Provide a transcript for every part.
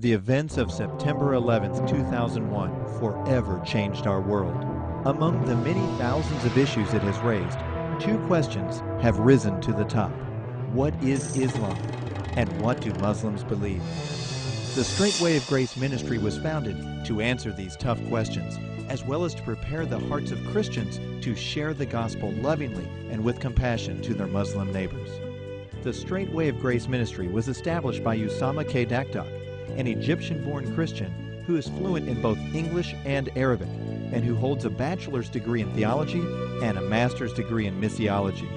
The events of September 11th, 2001 forever changed our world. Among the many thousands of issues it has raised, two questions have risen to the top. What is Islam? And what do Muslims believe? The Straight Way of Grace Ministry was founded to answer these tough questions, as well as to prepare the hearts of Christians to share the gospel lovingly and with compassion to their Muslim neighbors. The Straight Way of Grace Ministry was established by Usama Dakdok, an Egyptian-born Christian who is fluent in both English and Arabic, and who holds a bachelor's degree in theology and a master's degree in missiology.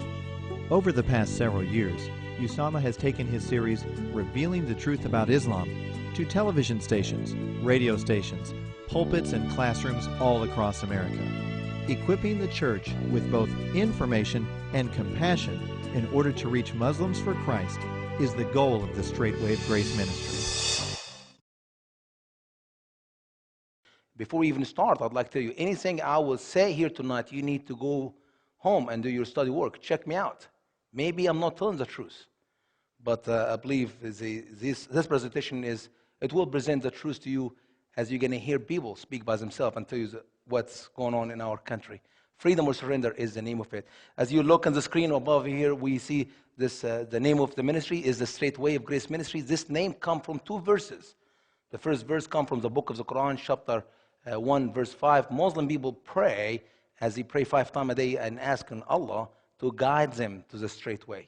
Over the past several years, Usama has taken his series, Revealing the Truth About Islam, to television stations, radio stations, pulpits, and classrooms all across America. Equipping the church with both information and compassion in order to reach Muslims for Christ is the goal of the Straight Way of Grace Ministry. Before we even start, I'd like to tell you, anything I will say here tonight, you need to go home and do your study work. Check me out. Maybe I'm not telling the truth, but I believe this presentation it will present the truth to you as you're going to hear people speak by themselves and tell you what's going on in our country. Freedom or surrender is the name of it. As you look on the screen above here, we see this. The name of the ministry is the Straight Way of Grace Ministry. This name comes from two verses. The first verse comes from the book of the Quran, chapter 1, verse 5. Muslim people pray as they pray 5 times a day and ask Allah to guide them to the straight way.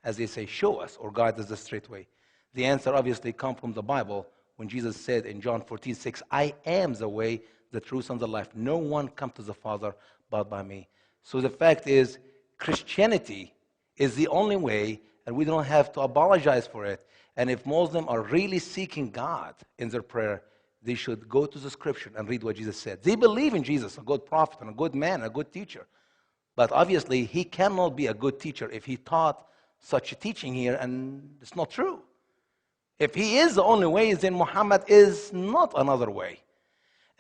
As they say, show us or guide us the straight way. The answer obviously comes from the Bible when Jesus said in John 14:6, I am the way, the truth, and the life. No one comes to the Father but by me. So the fact is, Christianity is the only way, and we don't have to apologize for it. And if Muslims are really seeking God in their prayer, they should go to the scripture and read what Jesus said. They believe in Jesus, a good prophet and a good man, a good teacher. But obviously, he cannot be a good teacher if he taught such a teaching here, and it's not true. If he is the only way, then Muhammad is not another way.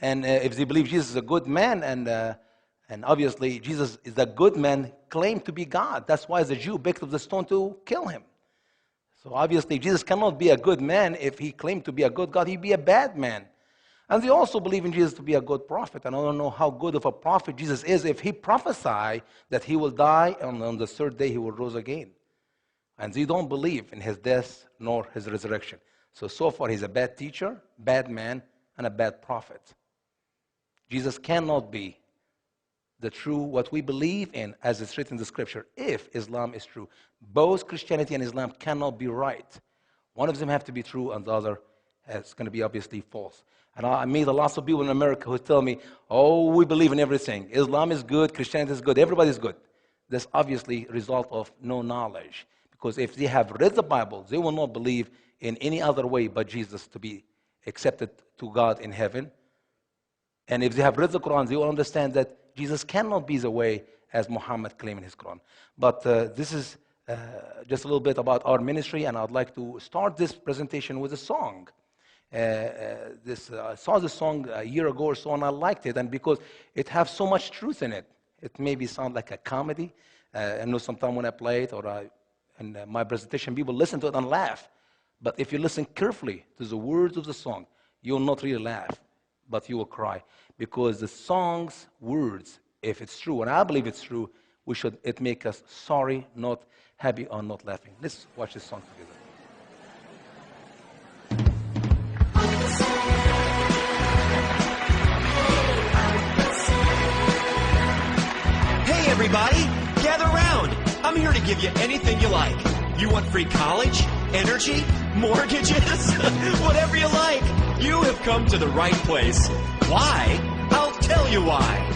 And if they believe Jesus is a good man, and obviously Jesus is a good man, claimed to be God. That's why the Jew picked up the stone to kill him. So obviously, Jesus cannot be a good man. If he claimed to be a good God, he'd be a bad man. And they also believe in Jesus to be a good prophet. And I don't know how good of a prophet Jesus is if he prophesied that he will die and on the third day he will rise again. And they don't believe in his death nor his resurrection. So far he's a bad teacher, bad man, and a bad prophet. Jesus cannot be the true, what we believe in as it's written in the scripture, if Islam is true. Both Christianity and Islam cannot be right. One of them have to be true and the other is going to be obviously false. And I meet lots of people in America who tell me, oh, we believe in everything. Islam is good, Christianity is good, everybody's good. That's obviously a result of no knowledge. Because if they have read the Bible, they will not believe in any other way but Jesus to be accepted to God in heaven. And if they have read the Quran, they will understand that Jesus cannot be the way as Muhammad claimed in his Quran. But this is just a little bit about our ministry, and I'd like to start this presentation with a song. I saw this song a year ago or so, and I liked it, and because it has so much truth in it. It maybe sound like a comedy. I know sometimes when I play it or in my presentation, people listen to it and laugh. But if you listen carefully to the words of the song, you will not really laugh, but you will cry. Because the song's words, if it's true, and I believe it's true, it make us sorry, not happy, or not laughing. Let's watch this song together. Hey everybody, gather round. I'm here to give you anything you like. You want free college, energy, mortgages, whatever you like. You have come to the right place. Why? I'll tell you why.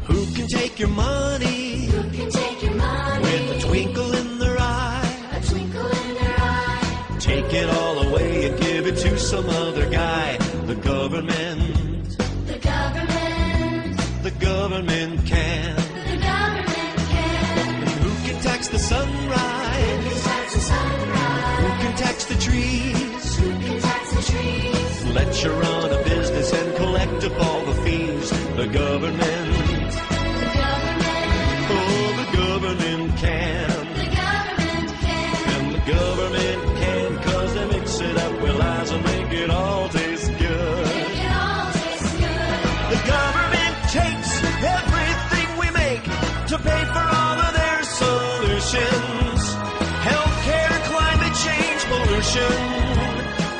Who can take your money? Who can take your money? With a twinkle in their eye. A twinkle in their eye. Take it all away and give it to some other guy. The government. The government. The government can. The government can. And who can tax the sunrise? Who can tax the sunrise? Who can tax the trees? Who can tax the trees? Let you run a business and collect up all the fees. The government. The government. Oh, the government can. The government can. And the government can, 'cause they mix it up well.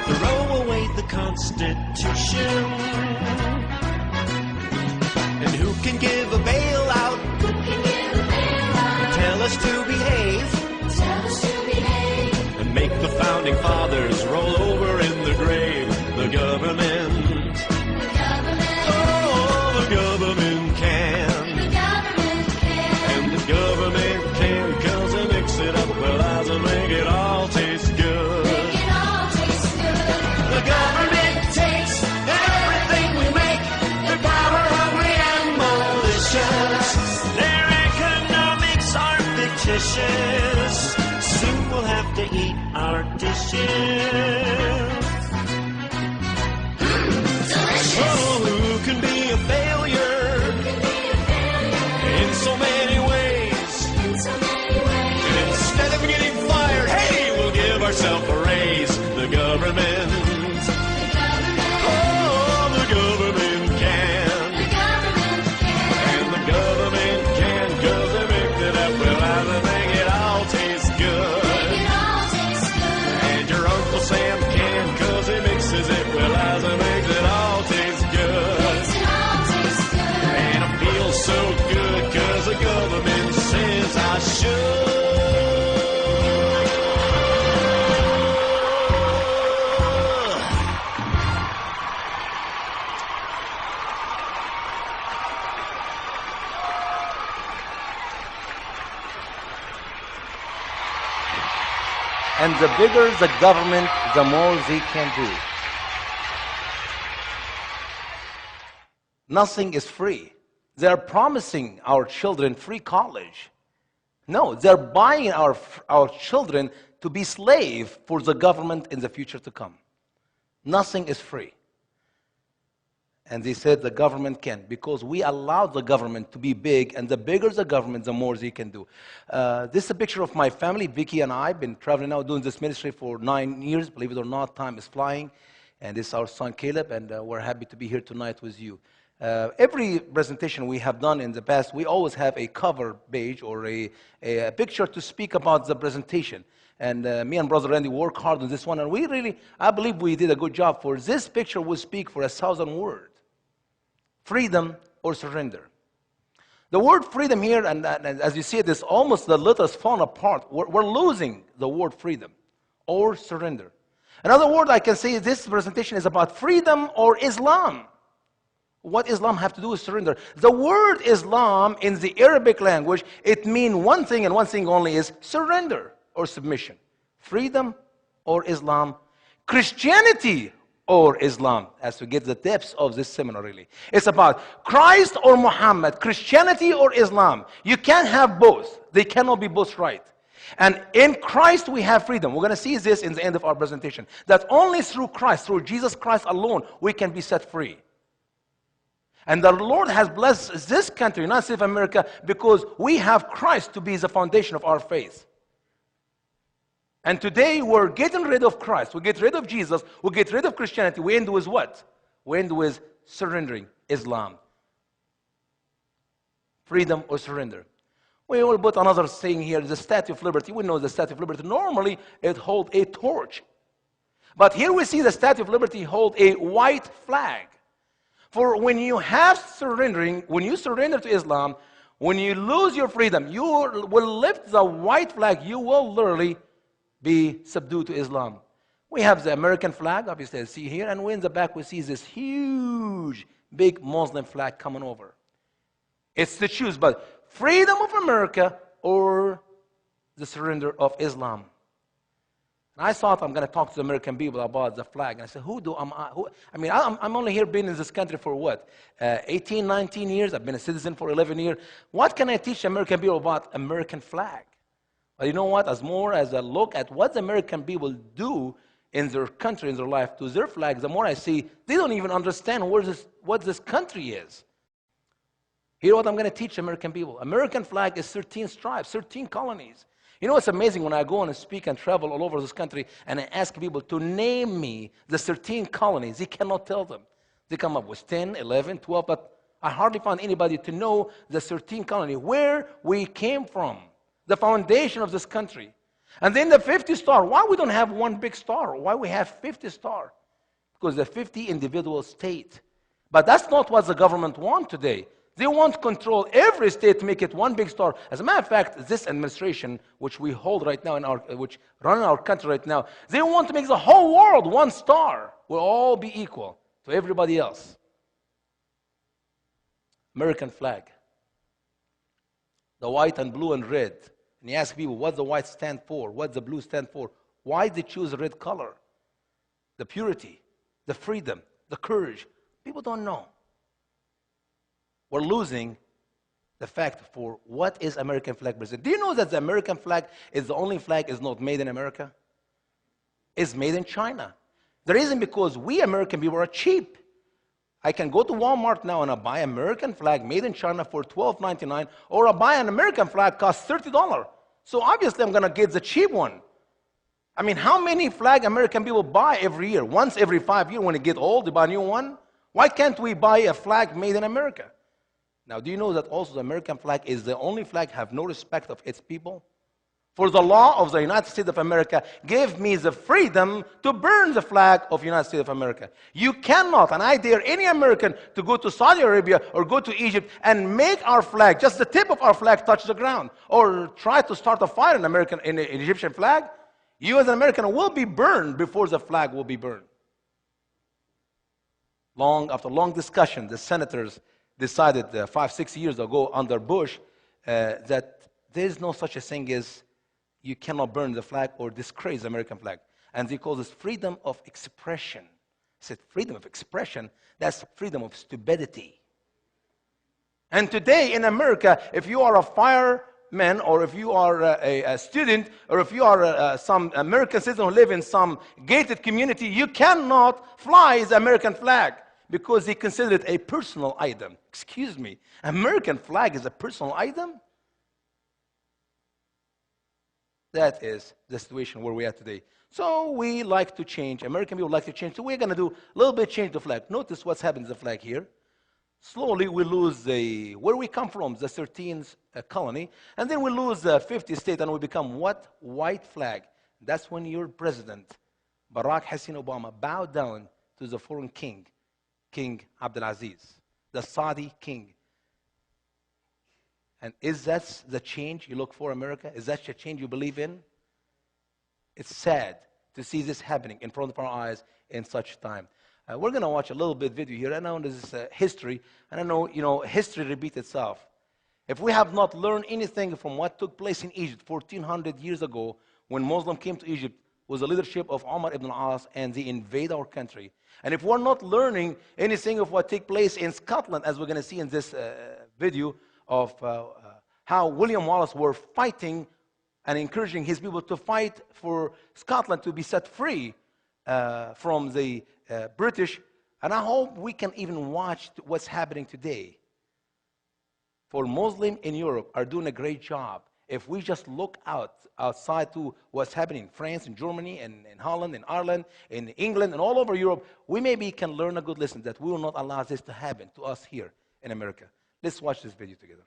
Throw away the Constitution. And who can give a bailout? Who can give a bailout? Tell us to behave. Tell us to behave. And make the founding fathers roll over in the grave. The government. The government. Oh, the government can. The government can. And the government can, 'cause they mix it up well as they make it all taste good. Make it all taste good. The government takes everything we make. They're power hungry and malicious. Their economics are fictitious. Soon we'll have to eat our dishes. Oh, who can be a failure in so many ways? In so many ways. Instead of getting fired, hey, we'll give ourselves a raise. The government. The government. Oh, the government can. The government can. And the government can, 'cause they make it up well as they make it all taste good. Make it all taste good. And your Uncle Sam can, 'cause he mixes it well as he makes it all taste good. Makes it all taste good. And I feel so good, 'cause the government says I should. And the bigger the government, the more they can do. Nothing is free. They're promising our children free college. No, they're buying our children to be slave for the government in the future to come. Nothing is free. And they said the government can, because we allowed the government to be big, and the bigger the government, the more they can do. This is a picture of my family. Vicky and I have been traveling now, doing this ministry for 9 years. Believe it or not, time is flying. And this is our son Caleb, and we're happy to be here tonight with you. Every presentation we have done in the past, we always have a cover page or a picture to speak about the presentation. And me and Brother Randy work hard on this one, and I believe we did a good job. For this picture will speak for 1,000 words. Freedom or surrender. The word freedom here, and as you see it, is almost the letters falling apart. We're losing the word freedom or surrender. Another word I can say is this presentation is about freedom or Islam. What Islam have to do with surrender? The word Islam in the Arabic language, it means one thing and one thing only, is surrender or submission. Freedom or Islam. Christianity or Islam, as we get the depths of this seminar really. It's about Christ or Muhammad, Christianity or Islam. You can't have both. They cannot be both right. And in Christ we have freedom. We're going to see this in the end of our presentation. That only through Christ, through Jesus Christ alone, we can be set free. And the Lord has blessed this country, United States of America, because we have Christ to be the foundation of our faith. And today we're getting rid of Christ. We get rid of Jesus. We get rid of Christianity. We end with what? We end with surrendering Islam. Freedom or surrender. We will put another thing here, the Statue of Liberty. We know the Statue of Liberty. Normally it holds a torch. But here we see the Statue of Liberty hold a white flag. For when you when you surrender to Islam, when you lose your freedom, you will lift the white flag. You will literally be subdued to Islam. We have the American flag, obviously, as you see here, and in the back we see this huge, big Muslim flag coming over. It's to choose, but freedom of America or the surrender of Islam. And I thought I'm going to talk to the American people about the flag. And I said, I'm only here being in this country for what? 18, 19 years. I've been a citizen for 11 years. What can I teach the American people about American flag? But you know what? As more as I look at what the American people do in their country, in their life, to their flag, the more I see they don't even understand what this country is. Here's what I'm going to teach American people. American flag is 13 stripes, 13 colonies. You know what's amazing? When I go and speak and travel all over this country and I ask people to name me the 13 colonies, they cannot tell them. They come up with 10, 11, 12, but I hardly found anybody to know the 13 colonies, where we came from, the foundation of this country. And then the 50 star. Why we don't have one big star? Why we have 50 star? Because the 50 individual state. But that's not what the government want today. They want to control every state to make it one big star. As a matter of fact, this administration, which we hold right now, which run our country right now, they want to make the whole world one star. We'll all be equal to everybody else. American flag. The white and blue and red. And you ask people, what the white stand for? What the blue stand for? Why they choose the red color? The purity, the freedom, the courage. People don't know. We're losing the fact for what is American flag represent. Do you know that the American flag is the only flag is not made in America? It's made in China. The reason because we American people are cheap. I can go to Walmart now and I buy American flag made in China for $12.99, or I buy an American flag costs $30. So obviously I'm gonna get the cheap one. I mean, how many flag American people buy every year? Once every 5 years when it get old, they buy a new one. Why can't we buy a flag made in America? Now, do you know that also the American flag is the only flag have no respect of its people? For the law of the United States of America gave me the freedom to burn the flag of the United States of America. You cannot, and I dare any American to go to Saudi Arabia or go to Egypt and make our flag, just the tip of our flag, touch the ground, or try to start a fire in an Egyptian flag. You as an American will be burned before the flag will be burned. After long discussion, the senators decided 5-6 years ago under Bush that there is no such a thing as you cannot burn the flag or disgrace the American flag. And they call this freedom of expression. I said, freedom of expression, that's freedom of stupidity. And today in America, if you are a fireman, or if you are a student, or if you are some American citizen who live in some gated community, you cannot fly the American flag, because they consider it a personal item. Excuse me, American flag is a personal item? That is the situation where we are today. So we like to change. American people like to change. So we're going to do a little bit change the flag. Notice what's happened to the flag here. Slowly we lose where we come from, the 13th colony. And then we lose the 50th state and we become what? White flag. That's when your president, Barack Hussein Obama, bowed down to the foreign king, King Abdulaziz, the Saudi king. And is that the change you look for, America? Is that the change you believe in? It's sad to see this happening in front of our eyes in such time. We're going to watch a little bit video here. I know this is history, and I know, history repeats itself. If we have not learned anything from what took place in Egypt 1,400 years ago, when Muslims came to Egypt, was the leadership of Omar ibn al-As, and they invade our country. And if we're not learning anything of what took place in Scotland, as we're going to see in this video, of how William Wallace were fighting and encouraging his people to fight for Scotland to be set free from the British. And I hope we can even watch what's happening today. For Muslims in Europe are doing a great job. If we just look outside to what's happening in France and Germany and in Holland and Ireland, in England and all over Europe, we maybe can learn a good lesson that we will not allow this to happen to us here in America. Let's watch this video together.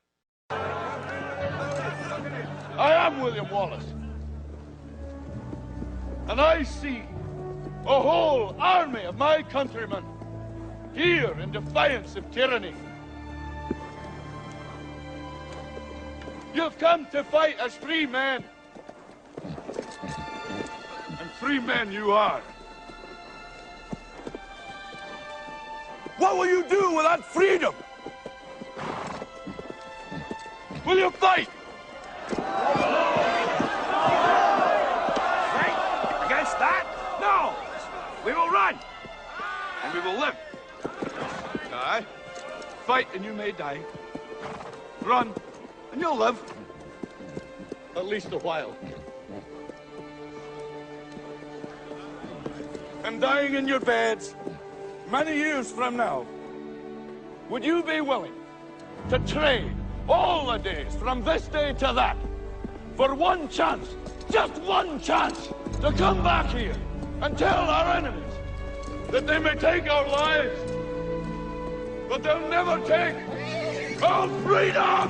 I am William Wallace, and I see a whole army of my countrymen here in defiance of tyranny. You've come to fight as free men, and free men you are. What will you do with that freedom? Will you fight? Fight against that? No! We will run, and we will live. Aye. Fight and you may die. Run, and you'll live. At least a while. And dying in your beds many years from now, would you be willing to trade all the days from this day to that for one chance, just one chance, to come back here and tell our enemies that they may take our lives, but they'll never take our freedom!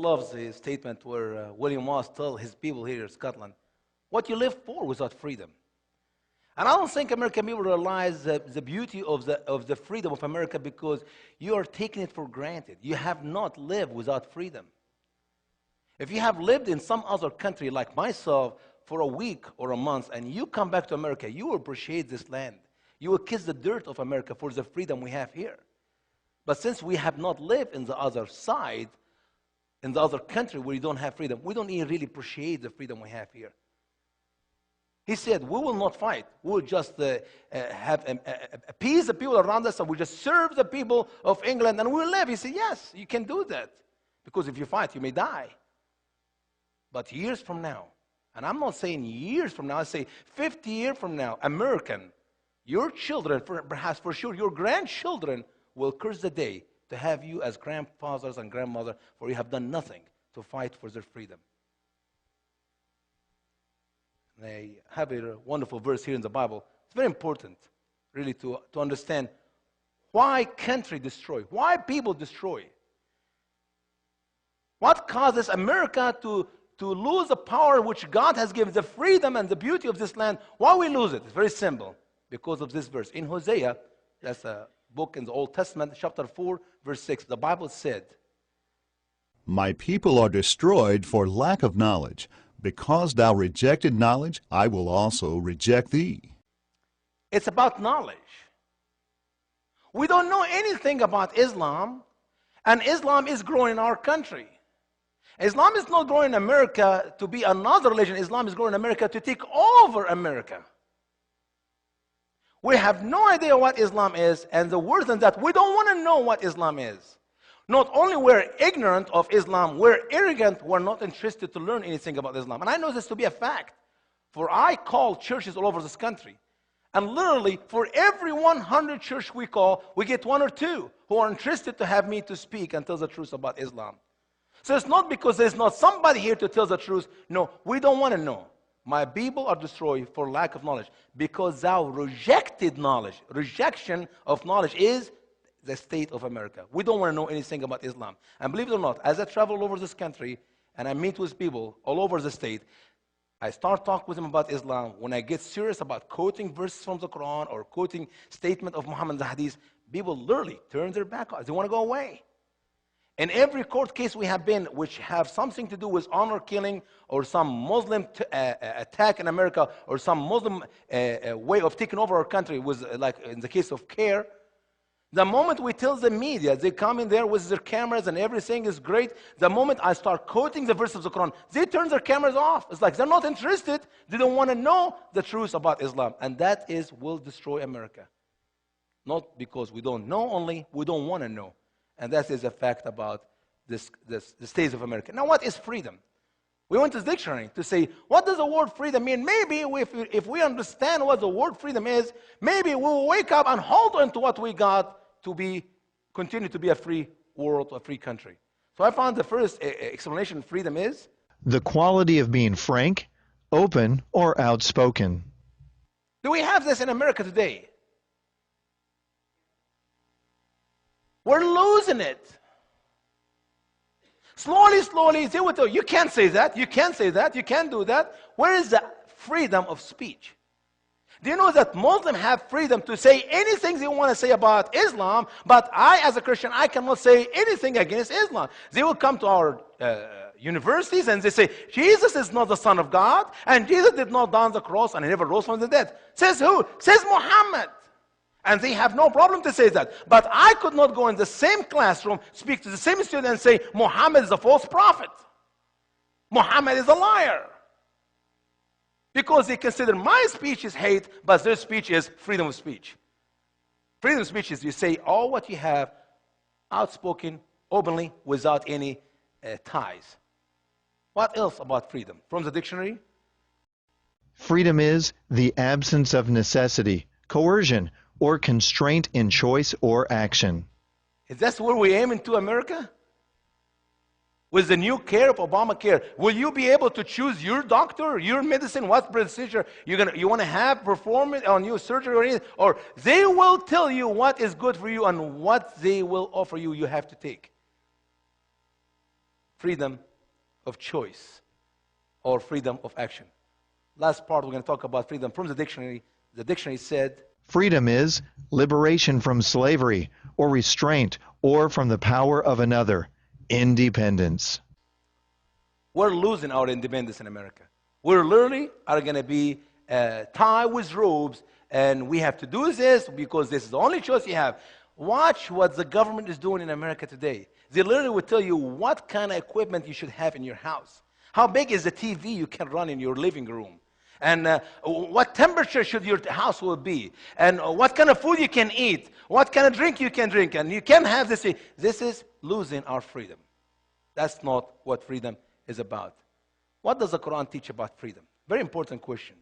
love the statement where William Moss told his people here in Scotland, what you live for without freedom. And I don't think American people realize the beauty of the freedom of America because you are taking it for granted. You have not lived without freedom. If you have lived in some other country like myself for a week or a month and you come back to America, you will appreciate this land. You will kiss the dirt of America for the freedom we have here. But since we have not lived in the other side, in the other country where you don't have freedom, we don't even really appreciate the freedom we have here. He said, we will not fight. We will just appease the people around us and we just serve the people of England and we'll live. He said, yes, you can do that. Because if you fight, you may die. But years from now, and I'm not saying years from now, I say 50 years from now, American, your children, perhaps for sure your grandchildren, will curse the day to have you as grandfathers and grandmothers, for you have done nothing to fight for their freedom. And I have a wonderful verse here in the Bible. It's very important, really, to understand why country destroy, why people destroy. What causes America to lose the power which God has given, the freedom and the beauty of this land? Why we lose it? It's very simple, because of this verse. In Hosea, that's a book in the Old Testament, chapter 4, verse 6, the Bible said, My people are destroyed for lack of knowledge. Because thou rejected knowledge, I will also reject thee. it's about knowledge. We don't know anything about Islam, and Islam is growing in our country. Islam is not growing in America to be another religion. Islam is growing in America to take over America. We have no idea what Islam is, and the worse than that, we don't want to know what Islam is. Not only we're ignorant of Islam, we're arrogant, we're not interested to learn anything about Islam. And I know this to be a fact, for I call churches all over this country. And literally, for every 100 church we call, we get 1 or 2 who are interested to have me to speak and tell the truth about Islam. So it's not because there's not somebody here to tell the truth. No, we don't want to know. My people are destroyed for lack of knowledge, because thou rejected knowledge. Rejection of knowledge is the state of America. We don't want to know anything about Islam. And believe it or not, as I travel all over this country and I meet with people all over the state, I start talking with them about Islam. When I get serious about quoting verses from the Quran or quoting statement of Muhammad's hadith, people literally turn their back on it. They want to go away. In every court case we have been, which have something to do with honor killing or some Muslim attack in America or some Muslim way of taking over our country, was like in the case of CARE, the moment we tell the media, they come in there with their cameras and everything is great. The moment I start quoting the verse of the Quran, they turn their cameras off. It's like they're not interested. They don't want to know the truth about Islam. And that will destroy America. Not because we don't know only, we don't want to know. And that is a fact about the state of America. Now, what is freedom? We went to the dictionary to say, what does the word freedom mean? Maybe if we understand what the word freedom is, maybe we'll wake up and hold on to what we got to continue to be a free world, a free country. So I found the first explanation freedom is The quality of being frank, open, or outspoken. Do we have this in America today? We're losing it. Slowly, they will tell you, you can't say that, you can't say that, you can't do that. Where is the freedom of speech? Do you know that Muslims have freedom to say anything they want to say about Islam, but I, as a Christian, I cannot say anything against Islam. They will come to our universities and they say, Jesus is not the Son of God, and Jesus did not die on the cross, and he never rose from the dead. Says who? Says Muhammad. And they have no problem to say that. But I could not go in the same classroom, speak to the same student and say, Muhammad is a false prophet. Muhammad is a liar. Because they consider my speech is hate, but their speech is freedom of speech. Freedom of speech is you say all what you have, outspoken, openly, without any ties. What else about freedom? From the dictionary? Freedom is the absence of necessity, coercion, or constraint in choice or action. Is that where we aim into America? With the new care of Obamacare, will you be able to choose your doctor, your medicine, what procedure you want to have performed on your surgery or anything? Or they will tell you what is good for you and what they will offer you, you have to take. Freedom of choice or freedom of action. Last part, we're going to talk about freedom from the dictionary. The dictionary said, Freedom is liberation from slavery or restraint or from the power of another. Independence. we're losing our independence in America. We're literally are going to be tied with ropes, and we have to do this because this is the only choice you have. Watch what the government is doing in America today. They literally will tell you what kind of equipment you should have in your house. How big is the TV you can run in your living room? And what temperature should your house will be? And what kind of food you can eat? What kind of drink you can drink? And you can't have this. This is losing our freedom. That's not what freedom is about. What does the Quran teach about freedom? Very important question.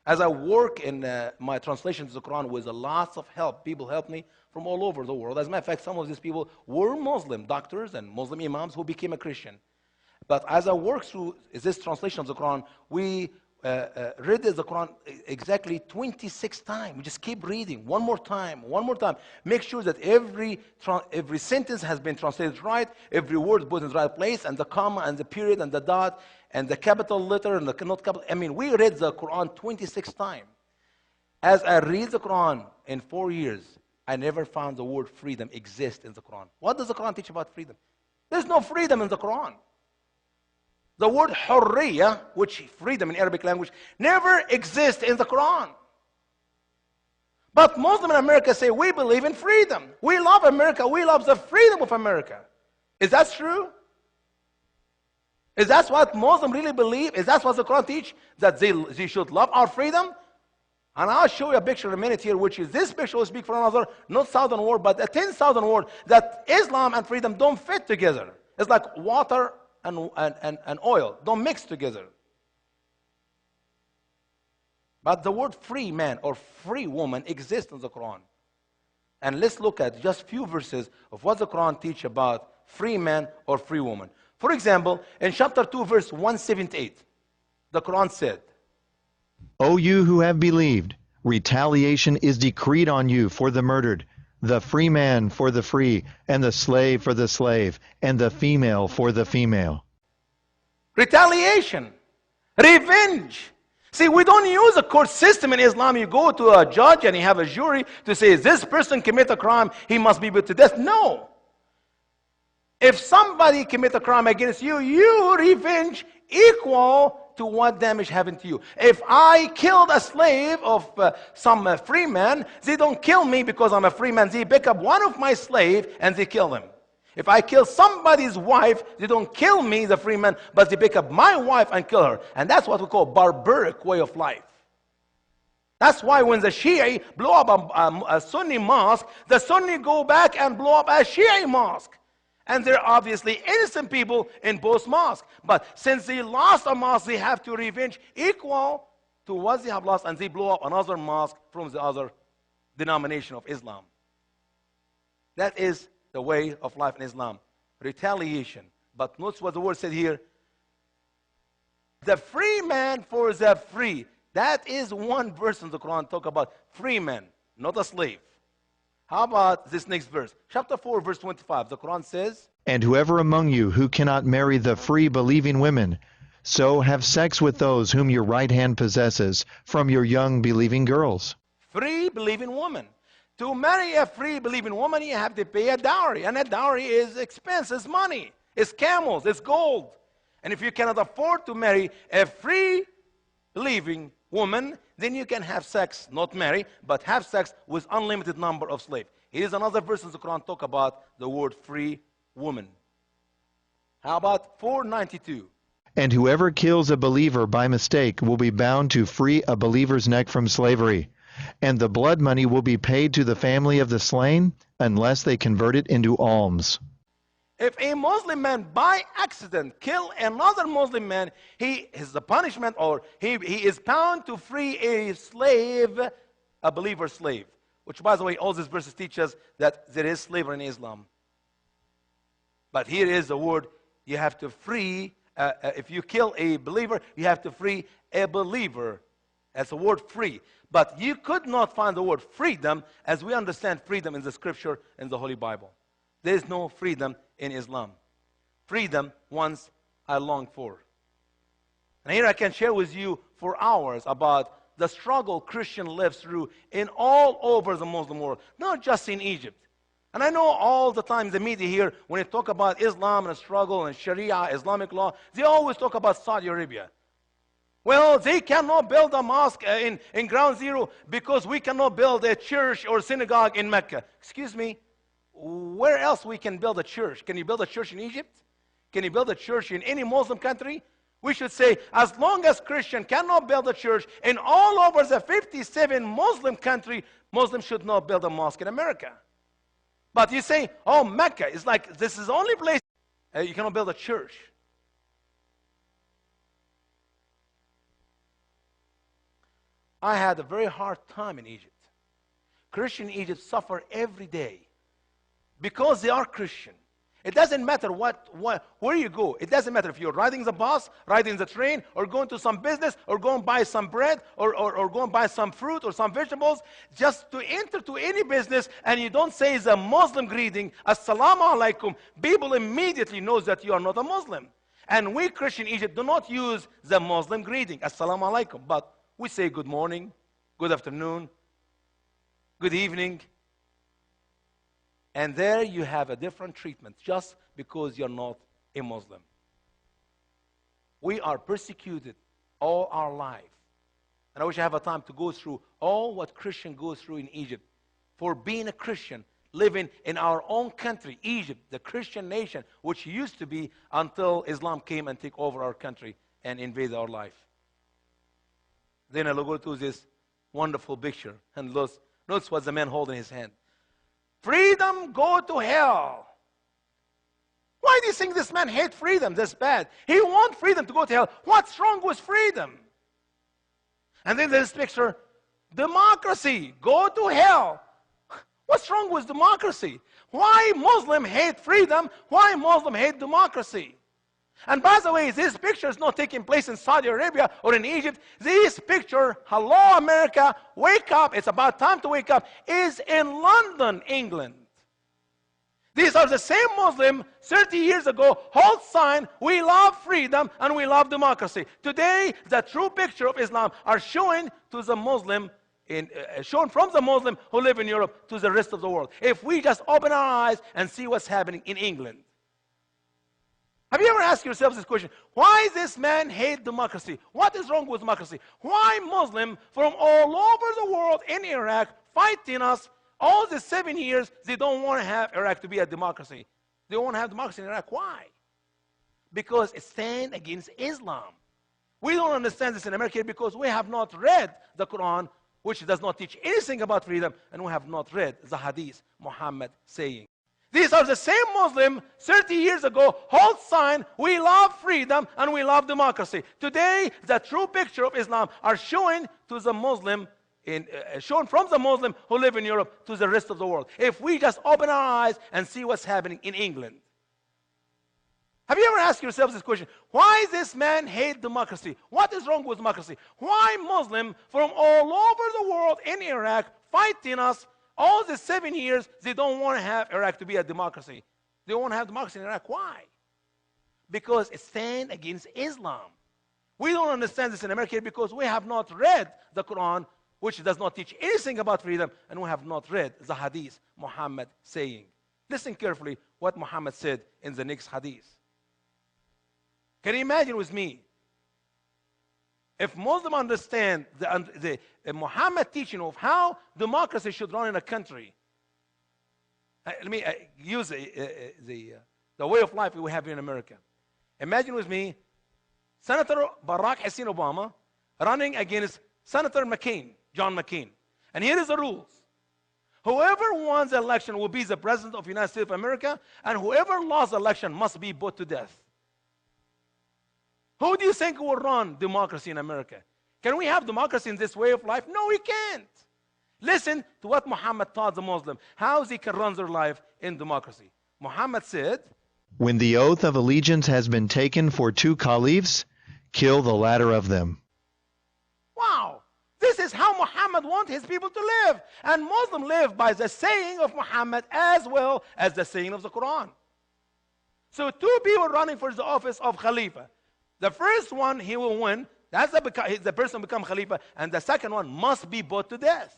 As I work in my translation to the Quran with lots of help, people help me from all over the world. As a matter of fact, some of these people were Muslim doctors and Muslim imams who became a Christian. But as I work through this translation of the Quran, we read the Quran exactly 26 times. We just keep reading one more time, one more time. Make sure that every sentence has been translated right, every word put in the right place, and the comma and the period and the dot and the capital letter and the not capital. I mean, we read the Quran 26 times. As I read the Quran in 4 years, I never found the word freedom exist in the Quran. What does the Quran teach about freedom? There's no freedom in the Quran. The word hurriya, which freedom in Arabic language, never exists in the Quran. But Muslims in America say, we believe in freedom. We love America. We love the freedom of America. Is that true? Is that what Muslims really believe? Is that what the Quran teach? That they should love our freedom? And I'll show you a picture in a minute here, which is this picture will speak for another, not southern word, but a 10,000 word, that Islam and freedom don't fit together. It's like water and oil. Don't mix together. But the word free man or free woman exists in the Quran. And let's look at just a few verses of what the Quran teach about free man or free woman. For example, in chapter 2, verse 178, the Quran said, O you who have believed, retaliation is decreed on you for the murdered, the free man for the free, and the slave for the slave, and the female for the female. Retaliation, revenge. See, we don't use a court system in Islam. You go to a judge and you have a jury to say, this person commit a crime, he must be put to death. No. If somebody commit a crime against you, you revenge equal to what damage happened to you. If I killed a slave of some free man, they don't kill me because I'm a free man. They pick up one of my slaves and they kill him. If I kill somebody's wife, they don't kill me, the free man, but they pick up my wife and kill her. And that's what we call barbaric way of life. That's why when the Shia blow up a Sunni mosque, the Sunni go back and blow up a Shia mosque. And there are obviously innocent people in both mosques. But since they lost a mosque, they have to revenge equal to what they have lost, and they blow up another mosque from the other denomination of Islam. That is the way of life in Islam. Retaliation. But notice what the word said here. The free man for the free. That is one verse in the Quran talk about free man, not a slave. How about this next verse? Chapter 4, verse 25. The Quran says, And whoever among you who cannot marry the free believing women, so have sex with those whom your right hand possesses from your young believing girls. free believing woman. To marry a free believing woman, you have to pay a dowry. And a dowry is expense, it's money, it's camels, it's gold. And if you cannot afford to marry a free believing woman, then you can have sex, not marry, but have sex with unlimited number of slaves. Here's another verse in the Quran talk about the word free woman. How about 492? And whoever kills a believer by mistake will be bound to free a believer's neck from slavery. And the blood money will be paid to the family of the slain unless they convert it into alms. If a Muslim man by accident kill another Muslim man, the punishment, or he is bound to free a slave, a believer slave. Which, by the way, all these verses teach us that there is slavery in Islam. But here is the word, you have to free, if you kill a believer, you have to free a believer. That's the word free. But you could not find the word freedom as we understand freedom in the scripture in the Holy Bible. There is no freedom in Islam. Freedom, once I long for. And here I can share with you for hours about the struggle Christian lives through in all over the Muslim world, not just in Egypt. And I know all the time the media here, when they talk about Islam and struggle and Sharia, Islamic law, they always talk about Saudi Arabia. Well, they cannot build a mosque in ground zero because we cannot build a church or synagogue in Mecca. Excuse me, where else we can build a church? Can you build a church in Egypt? Can you build a church in any Muslim country? We should say, as long as Christian cannot build a church in all over the 57 Muslim country, Muslims should not build a mosque in America. But you say, oh, Mecca is like, this is the only place you cannot build a church. I had a very hard time in Egypt. Christians in Egypt suffer every day because they are Christian. It doesn't matter where you go. It doesn't matter if you're riding the bus, riding the train, or going to some business, or going to buy some bread, or going to buy some fruit or some vegetables. Just to enter to any business and you don't say the Muslim greeting, Assalamu alaikum, people immediately knows that you are not a Muslim. And we Christian in Egypt do not use the Muslim greeting, Assalamu alaikum, but we say good morning, good afternoon, good evening. And there you have a different treatment just because you're not a Muslim. We are persecuted all our life. And I wish I have a time to go through all what Christian goes through in Egypt for being a Christian, living in our own country, Egypt, the Christian nation, which used to be until Islam came and took over our country and invaded our life. Then I'll go to this wonderful picture and notice what the man holding in his hand. Freedom, go to hell. Why do you think this man hates freedom? That's bad. He wants freedom to go to hell. What's wrong with freedom? And then there's this picture, democracy, go to hell. What's wrong with democracy? Why Muslim hate freedom? Why Muslim hate democracy? And by the way, this picture is not taking place in Saudi Arabia or in Egypt. This picture, hello America, wake up, it's about time to wake up, is in London, England. These are the same Muslim 30 years ago, hold sign, we love freedom and we love democracy. Today, the true picture of Islam are shown to the Muslim, shown from the Muslim who live in Europe to the rest of the world. If we just open our eyes and see what's happening in England. Have you ever asked yourself this question? Why this man hate democracy? What is wrong with democracy? Why Muslims from all over the world in Iraq fighting us all the 7 years, they don't want to have Iraq to be a democracy. They don't want to have democracy in Iraq. Why? Because it stands against Islam. We don't understand this in America because we have not read the Quran, which does not teach anything about freedom, and we have not read the Hadith, Muhammad saying. These are the same Muslim 30 years ago, hold sign, we love freedom and we love democracy. Today, the true picture of Islam are shown to the Muslim, shown from the Muslim who live in Europe to the rest of the world. If we just open our eyes and see what's happening in England. Have you ever asked yourself this question? Why this man hate democracy? What is wrong with democracy? Why Muslims from all over the world in Iraq fighting us all the 7 years, they don't want to have Iraq to be a democracy. They don't want to have democracy in Iraq. Why? Because it stands against Islam. We don't understand this in America because we have not read the Quran, which does not teach anything about freedom, and we have not read the Hadith, Muhammad saying. Listen carefully what Muhammad said in the next Hadith. Can you imagine with me? If Muslims understand the Muhammad teaching of how democracy should run in a country, let me use the way of life we have here in America. Imagine with me, Senator Barack Hussein Obama running against Senator McCain, John McCain. And here is the rules. Whoever wins the election will be the President of the United States of America, and whoever lost the election must be put to death. Who do you think will run democracy in America? Can we have democracy in this way of life? No, we can't. Listen to what Muhammad taught the Muslim, how they can run their life in democracy. Muhammad said, When the oath of allegiance has been taken for two caliphs, kill the latter of them. wow, this is how Muhammad wants his people to live. And Muslims live by the saying of Muhammad as well as the saying of the Quran. So two people running for the office of Khalifa. The first one, he will win. That's the person become Khalifa. And the second one must be put to death.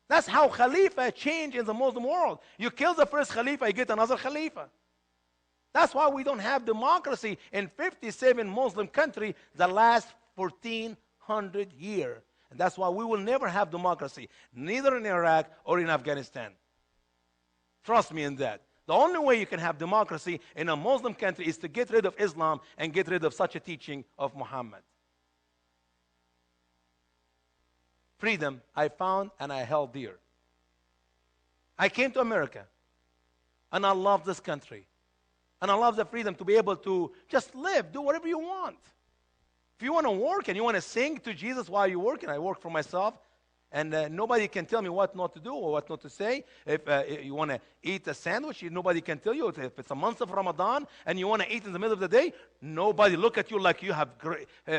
That's how Khalifa changed in the Muslim world. You kill the first Khalifa, you get another Khalifa. That's why we don't have democracy in 57 Muslim countries the last 1400 years. And that's why we will never have democracy, neither in Iraq or in Afghanistan. Trust me in that. The only way you can have democracy in a Muslim country is to get rid of Islam and get rid of such a teaching of Muhammad. Freedom I found and I held dear. I came to America and I love this country. And I love the freedom to be able to just live, do whatever you want. If you want to work and you want to sing to Jesus while you're working, I work for myself. And nobody can tell me what not to do or what not to say. If you want to eat a sandwich, nobody can tell you. If it's a month of Ramadan and you want to eat in the middle of the day, nobody look at you like you have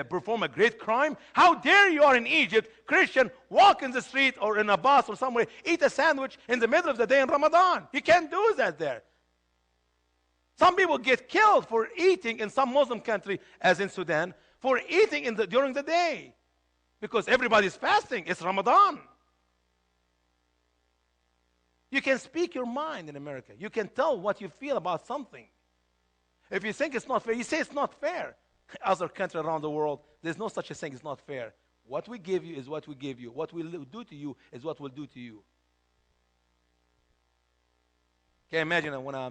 performed a great crime. How dare you are in Egypt, Christian, walk in the street or in a bus or somewhere, eat a sandwich in the middle of the day in Ramadan. You can't do that there. Some people get killed for eating in some Muslim country, as in Sudan, for eating during the day. Because everybody's fasting. It's Ramadan. You can speak your mind in America. You can tell what you feel about something. If you think it's not fair, you say it's not fair. Other countries around the world, there's no such a thing. It's not fair. What we give you is what we give you. What we do to you is what we'll do to you. Can you imagine when I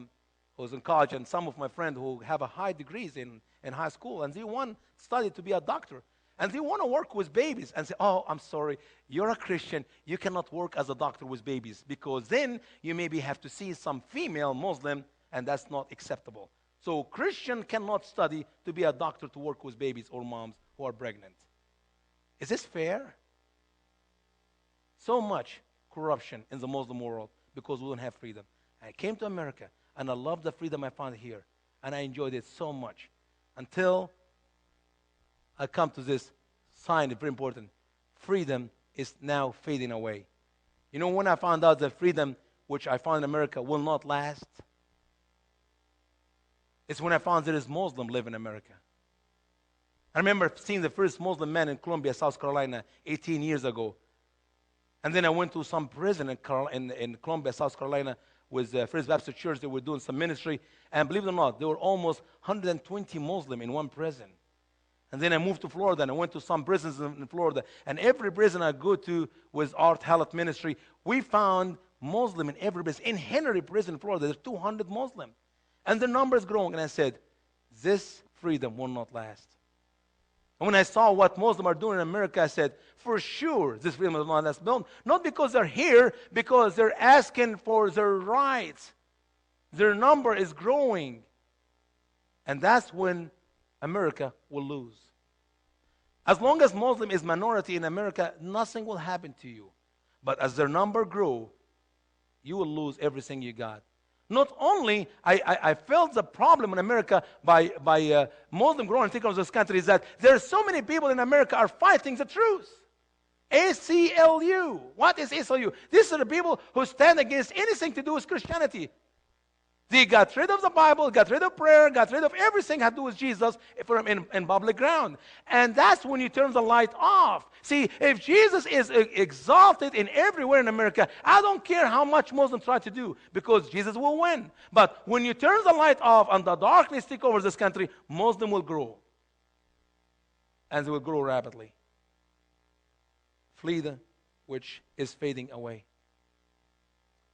was in college and some of my friends who have a high degrees in high school and they want to study to be a doctor. And they want to work with babies and say, oh, I'm sorry, you're a Christian. You cannot work as a doctor with babies because then you maybe have to see some female Muslim and that's not acceptable. So Christian cannot study to be a doctor to work with babies or moms who are pregnant. Is this fair? So much corruption in the Muslim world because we don't have freedom. I came to America and I love the freedom I found here. And I enjoyed it so much until I come to this sign, very important. Freedom is now fading away. You know, when I found out that freedom, which I found in America, will not last, it's when I found there is Muslim live in America. I remember seeing the first Muslim man in Columbia, South Carolina, 18 years ago. And then I went to some prison in Columbia, South Carolina, with the First Baptist Church. They were doing some ministry. And believe it or not, there were almost 120 Muslims in one prison. And then I moved to Florida, and I went to some prisons in Florida. And every prison I go to was Art Halat Ministry. We found Muslim in every prison. In Henry Prison in Florida, there's 200 Muslims. And the number is growing. And I said, this freedom will not last. And when I saw what Muslims are doing in America, I said, for sure, this freedom will not last. Not because they're here, because they're asking for their rights. Their number is growing. And that's when America will lose. As long as Muslim is minority in America, nothing will happen to you. But as their number grow, you will lose everything you got. Not only, I felt the problem in America by Muslim growing and thinking of this country is that there are so many people in America are fighting the truth. ACLU. What is ACLU? These are the people who stand against anything to do with Christianity. They got rid of the Bible, got rid of prayer, got rid of everything had to do with Jesus in public ground. And that's when you turn the light off. See, if Jesus is exalted in everywhere in America, I don't care how much Muslims try to do, because Jesus will win. But when you turn the light off and the darkness take over this country, Muslim will grow. And they will grow rapidly. Freedom, which is fading away.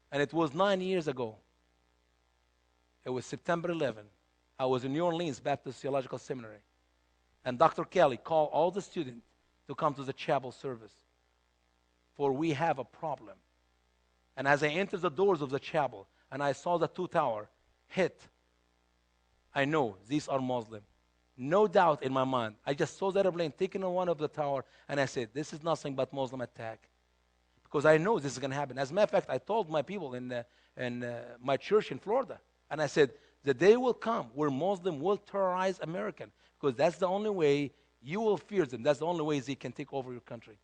And it was 9 years ago. It was September 11. I was in New Orleans Baptist Theological Seminary. And Dr. Kelly called all the students to come to the chapel service. For we have a problem. And as I entered the doors of the chapel and I saw the two towers hit, I know these are Muslim. No doubt in my mind. I just saw that airplane taking on one of the tower and I said, this is nothing but Muslim attack. Because I know this is going to happen. As a matter of fact, I told my people in my church in Florida, and I said, the day will come where Muslims will terrorize Americans, because that's the only way you will fear them. That's the only way they can take over your country.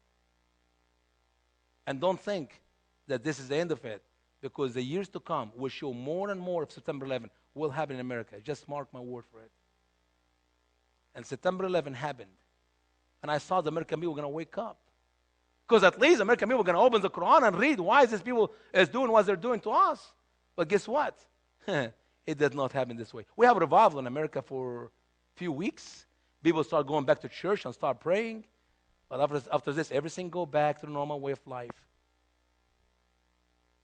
And don't think that this is the end of it. because the years to come will show more and more of September 11 will happen in America. Just mark my word for it. And September 11 happened. And I saw the American people going to wake up. Because at least American people are going to open the Quran and read why these people is doing what they're doing to us. But guess what? It did not happen this way. We have a revival in America for a few weeks. People start going back to church and start praying. But after this, everything go back to the normal way of life.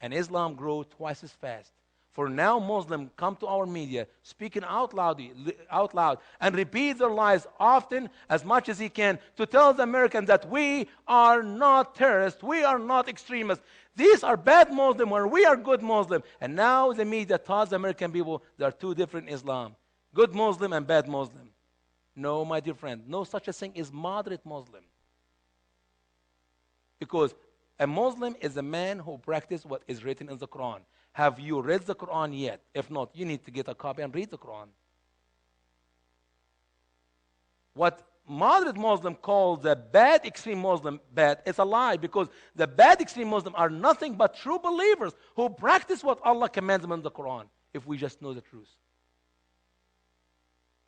And Islam grow twice as fast. For now, Muslims come to our media, speaking out loud, and repeat their lies often as much as he can to tell the Americans that we are not terrorists, we are not extremists. These are bad Muslims, or we are good Muslims. And now the media tells the American people there are two different Islam, good Muslim and bad Muslim. No, my dear friend, no such a thing as moderate Muslim. Because a Muslim is a man who practices what is written in the Quran. Have you read the Quran yet? If not, you need to get a copy and read the Quran. What moderate Muslim calls the bad extreme Muslim bad, it's a lie, because the bad extreme Muslim are nothing but true believers who practice what Allah commands them in the Quran, if we just know the truth.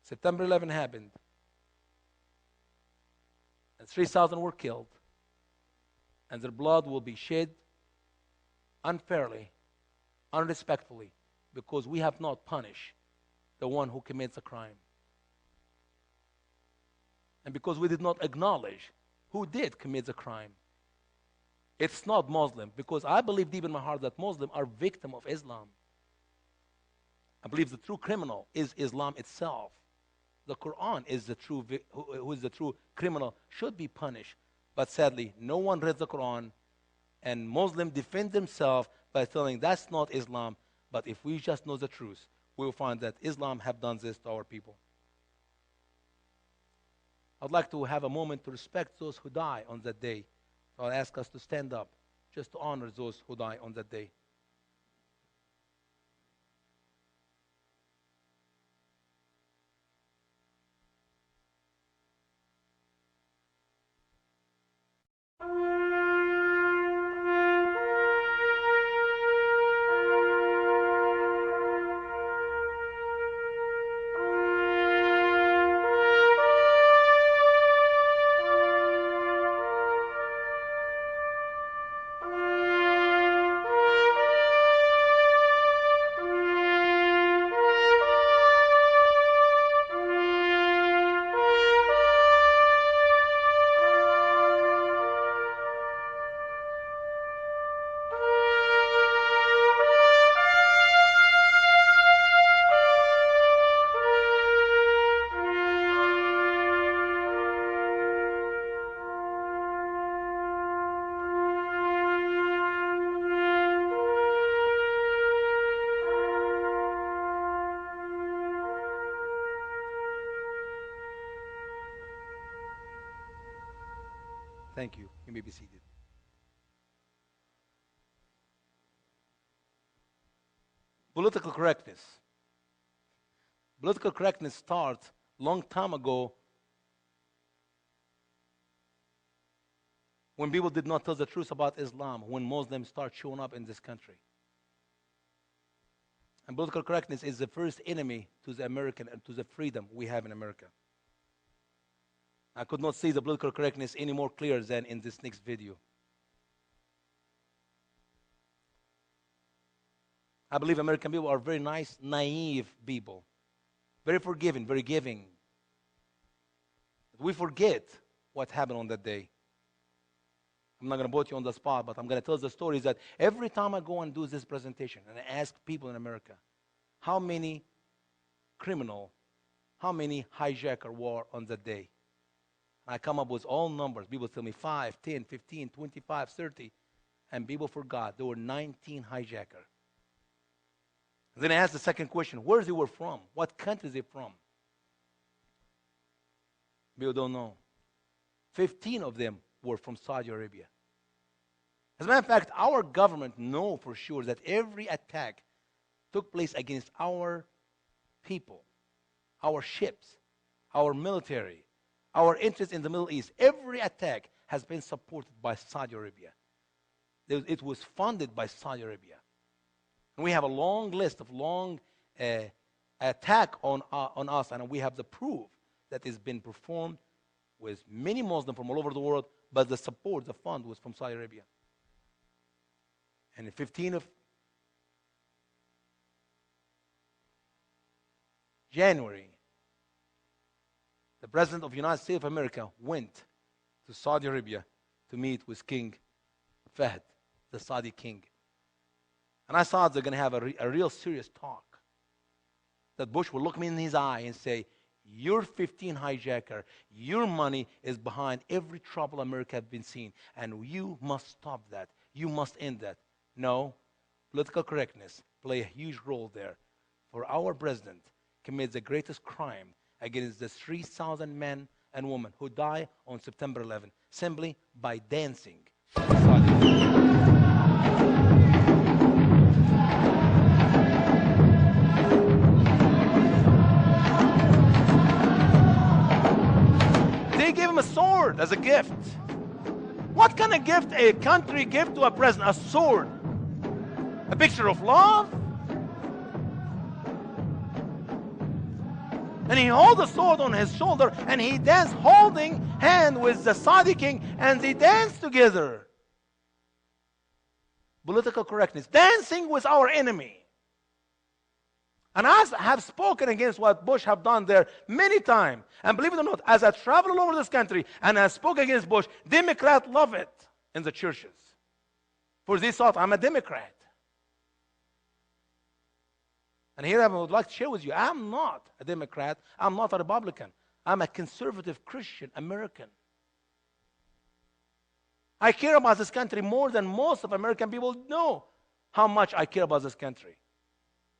September 11 happened, and 3,000 were killed, and their blood will be shed unfairly, unrespectfully, because we have not punished the one who commits a crime. And because we did not acknowledge who did commit the crime. It's not Muslim, because I believe deep in my heart that Muslims are victims of Islam. I believe the true criminal is Islam itself. The Quran is the true, who is the true criminal, should be punished. But sadly, no one read the Quran, and Muslims defend themselves by telling that's not Islam. But if we just know the truth, we will find that Islam have done this to our people. I'd like to have a moment to respect those who die on that day. So I'll ask us to stand up just to honor those who die on that day. Thank you. You may be seated. Political correctness. Political correctness starts long time ago when people did not tell the truth about Islam, when Muslims start showing up in this country. And political correctness is the first enemy to the American and to the freedom we have in America. I could not see the political correctness any more clear than in this next video. I believe American people are very nice, naive people. Very forgiving, very giving. We forget what happened on that day. I'm not going to put you on the spot, but I'm going to tell the stories that every time I go and do this presentation and I ask people in America, how many criminal, how many hijacker were on that day? I come up with all numbers. People tell me 5, 10, 15, 25, 30. And people forgot. There were 19 hijackers. Then I asked the second question, where they were from? What country they from? People don't know. 15 of them were from Saudi Arabia. As a matter of fact, our government know for sure that every attack took place against our people, our ships, our military, our interest in the Middle East. Every attack has been supported by Saudi Arabia. It was funded by Saudi Arabia. And we have a long list of long attack on us, and we have the proof that it's been performed with many Muslims from all over the world, but the support, the fund was from Saudi Arabia. And the 15th of January, the President of the United States of America went to Saudi Arabia to meet with King Fahd, the Saudi king. And I thought they're going to have a real serious talk. That Bush will look me in his eye and say, "You're 15 hijacker. Your money is behind every trouble America has been seeing, and you must stop that. You must end that." No, political correctness play a huge role there. For our president commits the greatest crime against the 3,000 men and women who died on September 11th simply by dancing. They gave him a sword as a gift. What kind of gift a country give to a president? A sword. A picture of love? And he holds the sword on his shoulder, and he danced holding hand with the Saudi king, and they danced together. Political correctness. Dancing with our enemy. And I have spoken against what Bush have done there many times. And believe it or not, as I travel all over this country and I spoke against Bush, Democrats love it in the churches. For they thought I'm a Democrat. And here I would like to share with you, I'm not a Democrat. I'm not a Republican. I'm a conservative Christian American. I care about this country more than most of American people know how much I care about this country.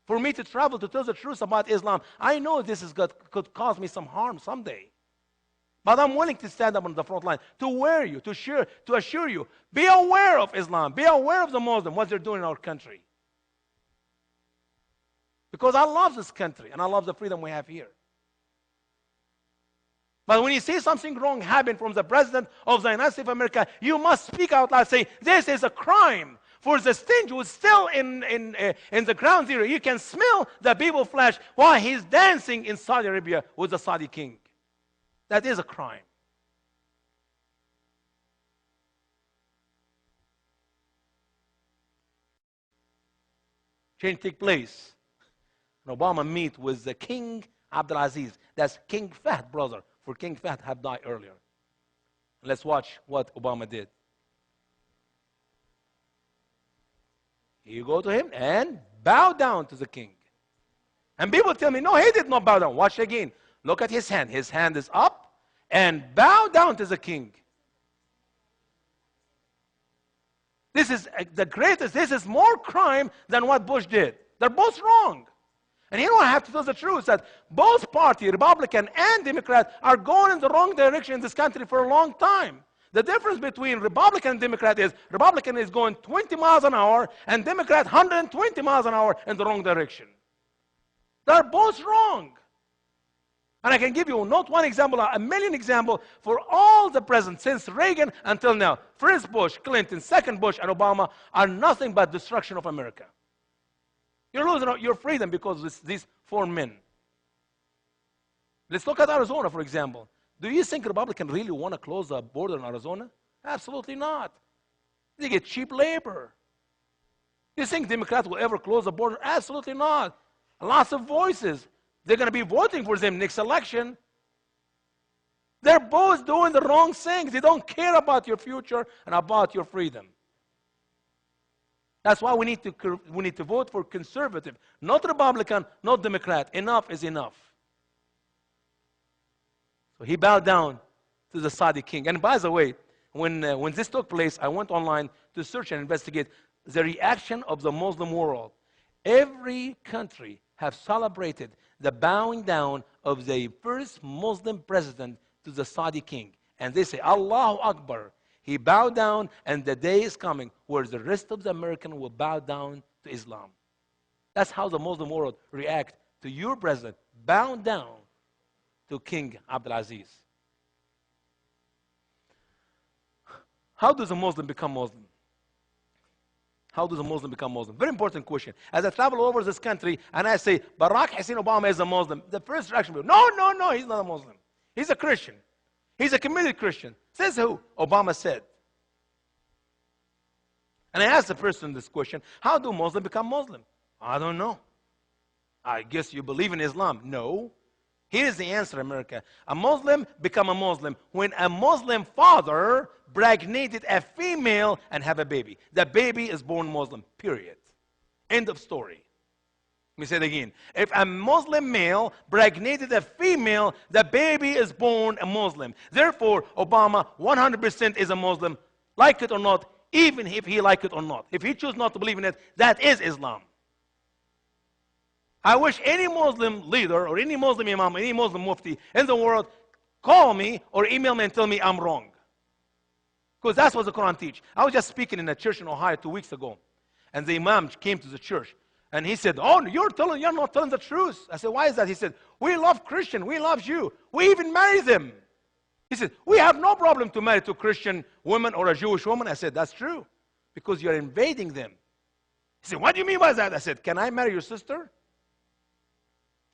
For me to travel to tell the truth about Islam, I know this could cause me some harm someday. But I'm willing to stand up on the front line, to wear you, to assure you, be aware of Islam, be aware of the Muslims, what they're doing in our country. Because I love this country, and I love the freedom we have here. But when you see something wrong happen from the President of the United States of America, you must speak out loud, say, this is a crime. For the stench was still in the ground zero. You can smell the people's flesh while he's dancing in Saudi Arabia with the Saudi king. That is a crime. Change take place. And Obama meet with the King Abdulaziz. That's King Fahd, brother. For King Fahd had died earlier. Let's watch what Obama did. You go to him and bow down to the king. And people tell me, no, he did not bow down. Watch again. Look at his hand. His hand is up and bow down to the king. This is the greatest. This is more crime than what Bush did. They're both wrong. And here I have to tell the truth that both parties, Republican and Democrat, are going in the wrong direction in this country for a long time. The difference between Republican and Democrat is Republican is going 20 miles an hour and Democrat 120 miles an hour in the wrong direction. They're both wrong. And I can give you not one example, a million examples for all the presidents since Reagan until now. First Bush, Clinton, second Bush, and Obama are nothing but destruction of America. You're losing your freedom because of these four men. Let's look at Arizona, for example. Do you think Republicans really want to close the border in Arizona? Absolutely not. They get cheap labor. You think Democrats will ever close the border? Absolutely not. Lots of voices. They're going to be voting for them next election. They're both doing the wrong things. They don't care about your future and about your freedom. That's why we need to vote for conservative, not Republican, not Democrat. Enough is enough. So he bowed down to the Saudi king. And by the way, when this took place, I went online to search and investigate the reaction of the Muslim world. Every country have celebrated the bowing down of the first Muslim president to the Saudi king. And they say, Allahu Akbar. He bowed down, and the day is coming where the rest of the Americans will bow down to Islam. That's how the Muslim world react to your president, bowing down to King Abdulaziz. How does a Muslim become Muslim? How does a Muslim become Muslim? Very important question. As I travel all over this country and I say, Barack Hussein Obama is a Muslim, the first reaction will be, no, no, no, he's not a Muslim. He's a Christian. He's a committed Christian. Says who? Obama said. And I asked the person this question, how do Muslims become Muslim? I don't know. I guess you believe in Islam. No. Here's the answer, America. A Muslim become a Muslim when a Muslim father bragnated a female and have a baby. The baby is born Muslim, period. End of story. Let me say it again. If a Muslim male bragnated a female, the baby is born a Muslim. Therefore, Obama 100% is a Muslim, like it or not, even if he like it or not. If he chooses not to believe in it, that is Islam. I wish any Muslim leader or any Muslim imam, any Muslim mufti in the world call me or email me and tell me I'm wrong. Because that's what the Quran teaches. I was just speaking in a church in Ohio 2 weeks ago, and the imam came to the church, and he said, oh, you're not telling the truth. I said, why is that? He said, we love Christian, we love Jew, we even marry them. He said, we have no problem to marry to Christian women or a Jewish woman. I said, that's true, because you're invading them. He said, what do you mean by that? I said, can I marry your sister?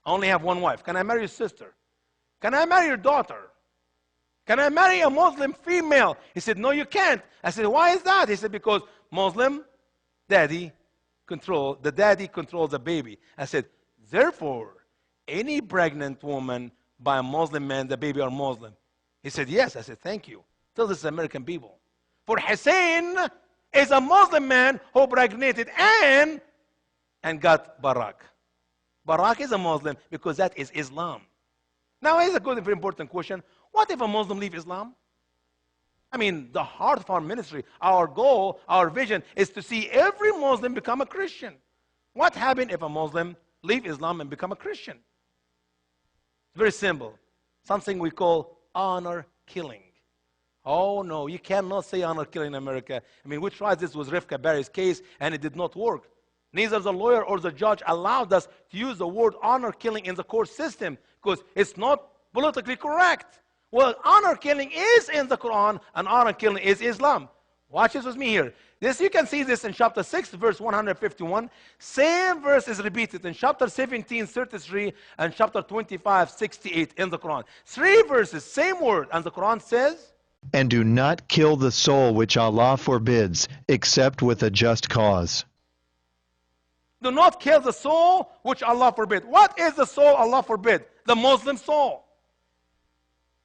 I only have one wife. Can I marry your sister? Can I marry your daughter? Can I marry a Muslim female? He said, no, you can't. I said, why is that? He said, because Muslim daddy controls the baby. I said, therefore, any pregnant woman by a Muslim man, the baby are Muslim. He said, yes. I said, thank you. Tell this American people. For Hussein is a Muslim man who pregnated and got Barack. Barack is a Muslim because that is Islam. Now, here's a good and very important question. What if a Muslim leave Islam? I mean, the heart of our ministry, our goal, our vision is to see every Muslim become a Christian. What happens if a Muslim leave Islam and become a Christian? It's very simple. Something we call honor killing. Oh, no, you cannot say honor killing in America. I mean, we tried this with Rifka Barry's case, and it did not work. Neither the lawyer or the judge allowed us to use the word honor killing in the court system because it's not politically correct. Well, honor killing is in the Quran, and honor killing is Islam. Watch this with me here. You can see this in chapter 6, verse 151. Same verse is repeated in chapter 17, 33, and chapter 25, 68 in the Quran. 3 verses, same word, and the Quran says, And do not kill the soul which Allah forbids, except with a just cause. do not kill the soul which Allah forbid. What is the soul Allah forbid? The Muslim soul.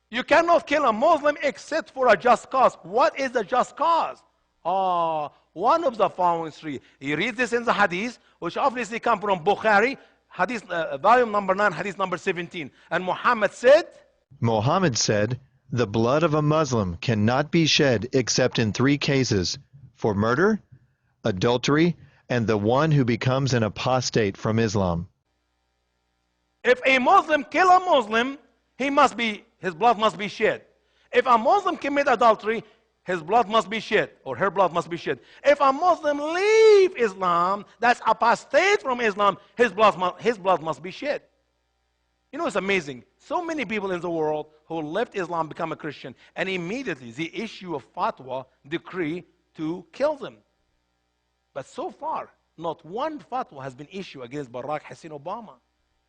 You cannot kill a Muslim except for a just cause. What is the just cause? One of the following 3. You read this in the hadith, which obviously come from Bukhari, hadith, volume number 9, hadith number 17. And Muhammad said, the blood of a Muslim cannot be shed except in 3 cases, for murder, adultery, and the one who becomes an apostate from Islam. if a Muslim kill a Muslim, his blood must be shed. If a Muslim commit adultery, his blood must be shed, or her blood must be shed. If a Muslim leave Islam, that's apostate from Islam, his blood must be shed. You know, it's amazing. So many people in the world who left Islam become a Christian, and immediately they issue a fatwa decree to kill them. But so far, not one fatwa has been issued against Barack Hussein Obama.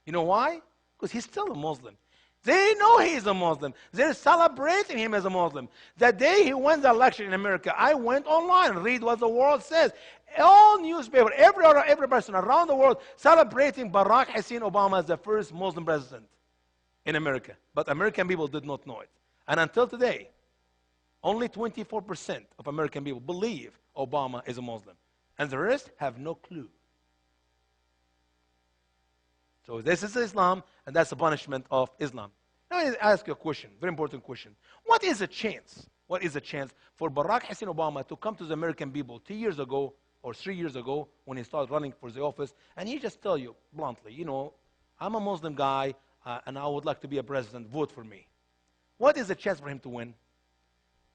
You know why? Because he's still a Muslim. They know he's a Muslim. They're celebrating him as a Muslim. The day he won the election in America, I went online and read what the world says. All newspapers, every person around the world celebrating Barack Hussein Obama as the first Muslim president in America. But American people did not know it. And until today, only 24% of American people believe Obama is a Muslim. And the rest have no clue. So this is Islam, and that's the punishment of Islam. Now I ask you a question, very important question. What is the chance? What is the chance for Barack Hussein Obama to come to the American people 2 years ago or 3 years ago when he started running for the office, and he just tell you bluntly, you know, I'm a Muslim guy, and I would like to be a president, vote for me. What is the chance for him to win?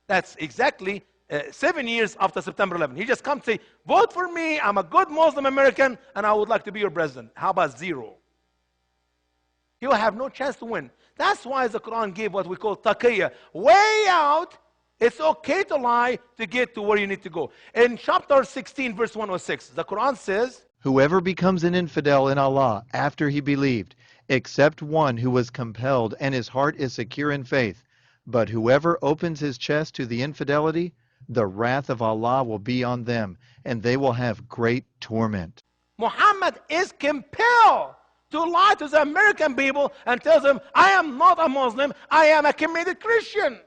That's exactly 7 years after September 11. He just comes and say, vote for me, I'm a good Muslim American, and I would like to be your president. How about 0? He will have no chance to win. That's why the Quran gave what we call taqiyya, way out It's okay to lie to get to where you need to go. In chapter 16, verse 106, the Quran says, Whoever becomes an infidel in Allah after he believed, except one who was compelled and his heart is secure in faith, but whoever opens his chest to the infidelity, the wrath of Allah will be on them, and they will have great torment. Muhammad is compelled to lie to the American people and tells them, I am not a Muslim, I am a committed Christian.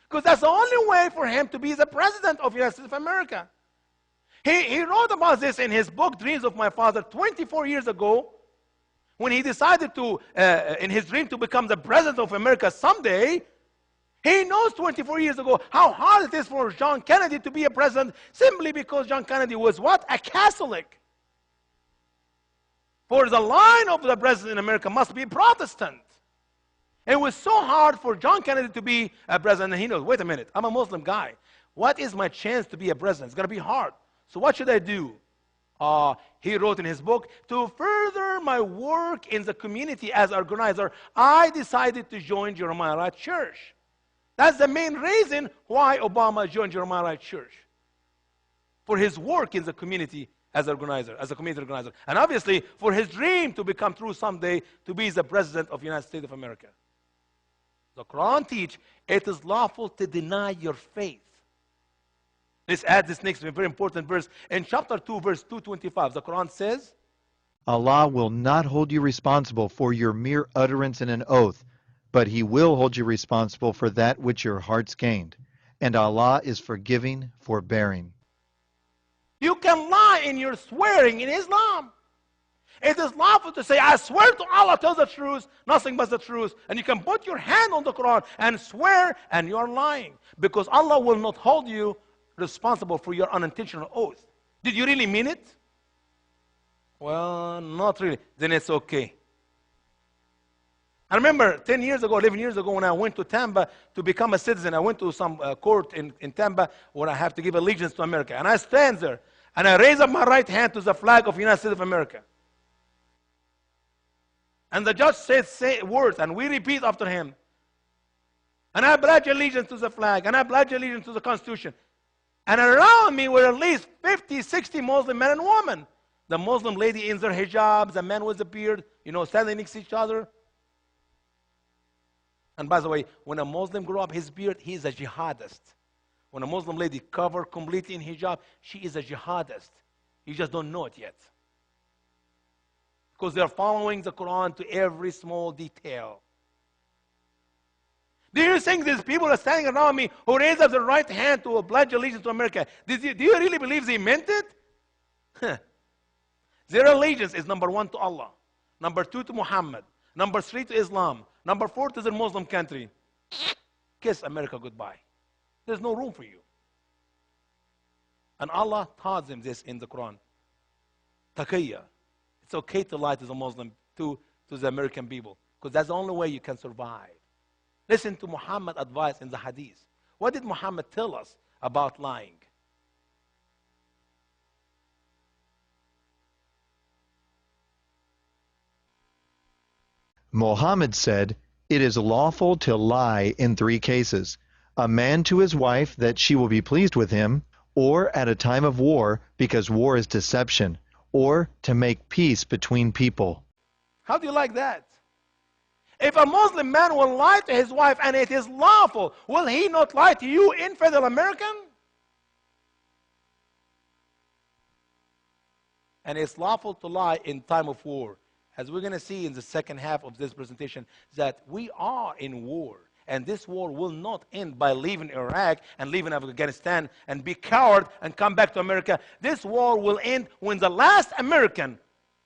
Because that's the only way for him to be the president of the United States of America. He wrote about this in his book, Dreams of My Father, 24 years ago, when he decided to, in his dream, to become the president of America someday. He knows 24 years ago how hard it is for John Kennedy to be a president simply because John Kennedy was what? A Catholic. For the line of the president in America must be Protestant. It was so hard for John Kennedy to be a president, and he knows, wait a minute, I'm a Muslim guy. What is my chance to be a president? It's going to be hard. So what should I do? He wrote in his book, to further my work in the community as organizer, I decided to join Jeremiah Wright Church. That's the main reason why Obama joined Jeremiah Wright Church. For his work in the community as organizer, as a community organizer. And obviously, for his dream to become true someday, to be the president of the United States of America. The Quran teaches it is lawful to deny your faith. Let's add this next very important verse. In chapter 2, verse 225, the Quran says, Allah will not hold you responsible for your mere utterance in an oath, but He will hold you responsible for that which your hearts gained. And Allah is forgiving, forbearing. You can lie in your swearing in Islam. It is lawful to say, I swear to Allah, tell the truth, nothing but the truth. And you can put your hand on the Quran and swear, and you are lying. Because Allah will not hold you responsible for your unintentional oath. Did you really mean it? Well, not really. Then it's okay. I remember 10 years ago, 11 years ago, when I went to Tampa to become a citizen, I went to some court in Tampa where I have to give allegiance to America. And I stand there, and I raise up my right hand to the flag of the United States of America. And the judge said say words, and we repeat after him. And I pledge allegiance to the flag, and I pledge allegiance to the Constitution. And around me were at least 50, 60 Muslim men and women. The Muslim lady in their hijab, the man with the beard, standing next to each other. And by the way, when a Muslim grows up his beard, he is a jihadist. When a Muslim lady covered completely in hijab, she is a jihadist. You just don't know it yet. Because they're following the Quran to every small detail. Do you think these people are standing around me who raise up their right hand to pledge allegiance to America? Do you really believe they meant it? Their allegiance is number 1 to Allah, number 2 to Muhammad, number 3 to Islam, number 4 to the Muslim country. Kiss America goodbye. There's no room for you. And Allah taught them this in the Quran. Taqiyya. It's okay to lie to the Muslim, to the American people, because that's the only way you can survive. Listen to Muhammad's advice in the Hadith. What did Muhammad tell us about lying? Muhammad said, it is lawful to lie in 3 cases. A man to his wife that she will be pleased with him, or at a time of war because war is deception, or to make peace between people. How do you like that? If a Muslim man will lie to his wife and it is lawful, will he not lie to you, infidel American? And it's lawful to lie in time of war. As we're going to see in the second half of this presentation, that we are in war. And this war will not end by leaving Iraq and leaving Afghanistan and be coward and come back to America. This war will end when the last American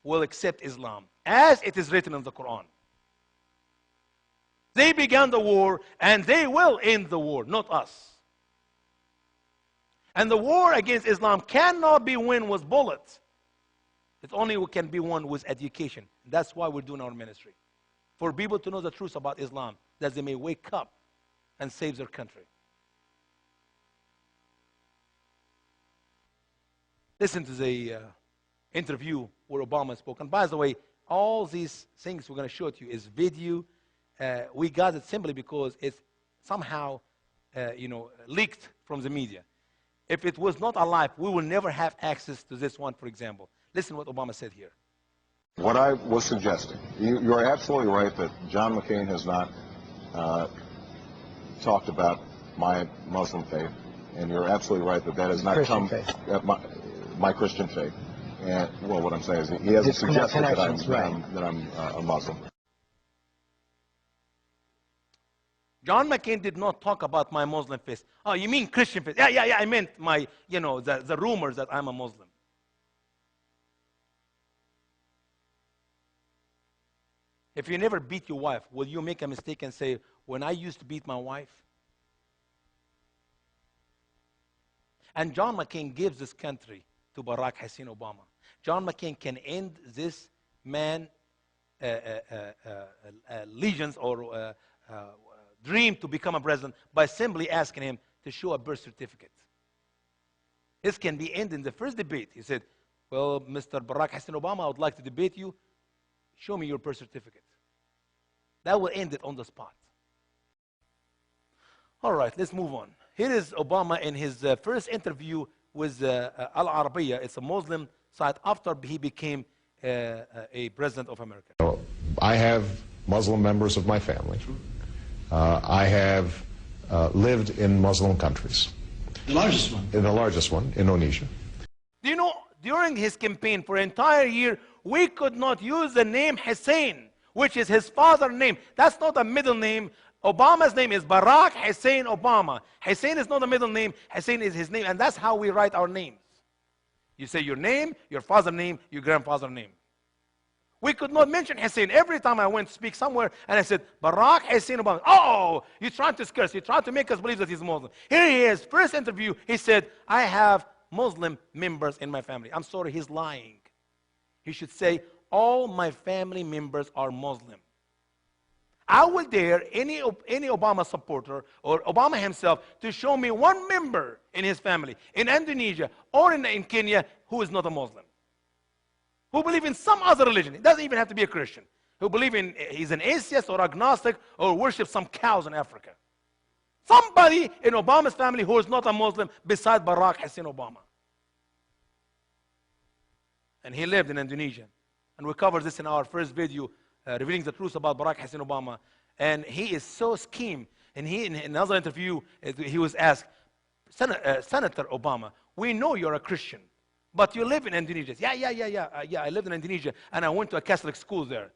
will accept Islam, as it is written in the Quran. They began the war, and they will end the war, not us. And the war against Islam cannot be won with bullets. It only can be won with education. That's why we're doing our ministry. For people to know the truth about Islam, that they may wake up and save their country. Listen to the interview where Obama spoke. And by the way, all these things we're going to show to you is video. We got it simply because it's somehow leaked from the media. If it was not alive, we will never have access to this one, for example. Listen what Obama said here. What I was suggesting, you are absolutely right that John McCain has not talked about my Muslim faith, and you're absolutely right that that has not Christian come faith. My Christian faith. And well, what I'm saying is he hasn't His suggested that connections, right. I'm a Muslim. John McCain did not talk about my Muslim faith. Oh, you mean Christian faith? Yeah, I meant my, the rumors that I'm a Muslim. If you never beat your wife, will you make a mistake and say, when I used to beat my wife? And John McCain gives this country to Barack Hussein Obama. John McCain can end this man allegiance or dream to become a president by simply asking him to show a birth certificate. This can be ended in the first debate. He said, well, Mr. Barack Hussein Obama, I would like to debate you. Show me your birth certificate. That will end it on the spot. All right, let's move on. Here is Obama in his first interview with Al Arabiya. It's a Muslim site after he became a president of America. I have Muslim members of my family. I have lived in Muslim countries. The largest one? In the largest one, Indonesia. Do you know, during his campaign for an entire year, we could not use the name Hussein, which is his father's name. That's not a middle name. Obama's name is Barack Hussein Obama. Hussein is not a middle name. Hussein is his name, and that's how we write our names. You say your name, your father's name, your grandfather's name. We could not mention Hussein. Every time I went to speak somewhere and I said, Barack Hussein Obama. Oh, you're trying to scare us. You're trying to make us believe that he's Muslim. Here he is, first interview. He said, I have Muslim members in my family. I'm sorry, he's lying. He should say, all my family members are Muslim. I will dare any Obama supporter or Obama himself to show me one member in his family in Indonesia or in Kenya who is not a Muslim, who believe in some other religion. It doesn't even have to be a Christian. Who believe in, he's an atheist or agnostic or worships some cows in Africa. Somebody in Obama's family who is not a Muslim besides Barack Hussein Obama. And he lived in Indonesia. And we covered this in our first video, revealing the truth about Barack Hussein Obama. And he is so schemed. And he, in another interview, he was asked, Senator Obama, we know you're a Christian, but you live in Indonesia. Yeah, I lived in Indonesia, and I went to a Catholic school there.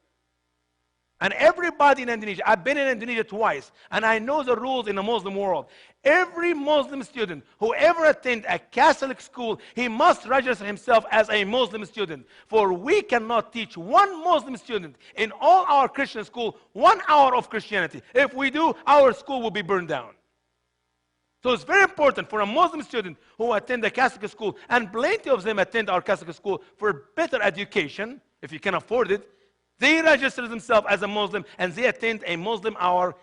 And everybody in Indonesia, I've been in Indonesia twice, and I know the rules in the Muslim world. Every Muslim student who ever attend a Catholic school, he must register himself as a Muslim student. For we cannot teach one Muslim student in all our Christian school 1 hour of Christianity. If we do, our school will be burned down. So it's very important for a Muslim student who attend a Catholic school, and plenty of them attend our Catholic school for better education, if you can afford it. They register themselves as a Muslim, and they attend a Muslim hour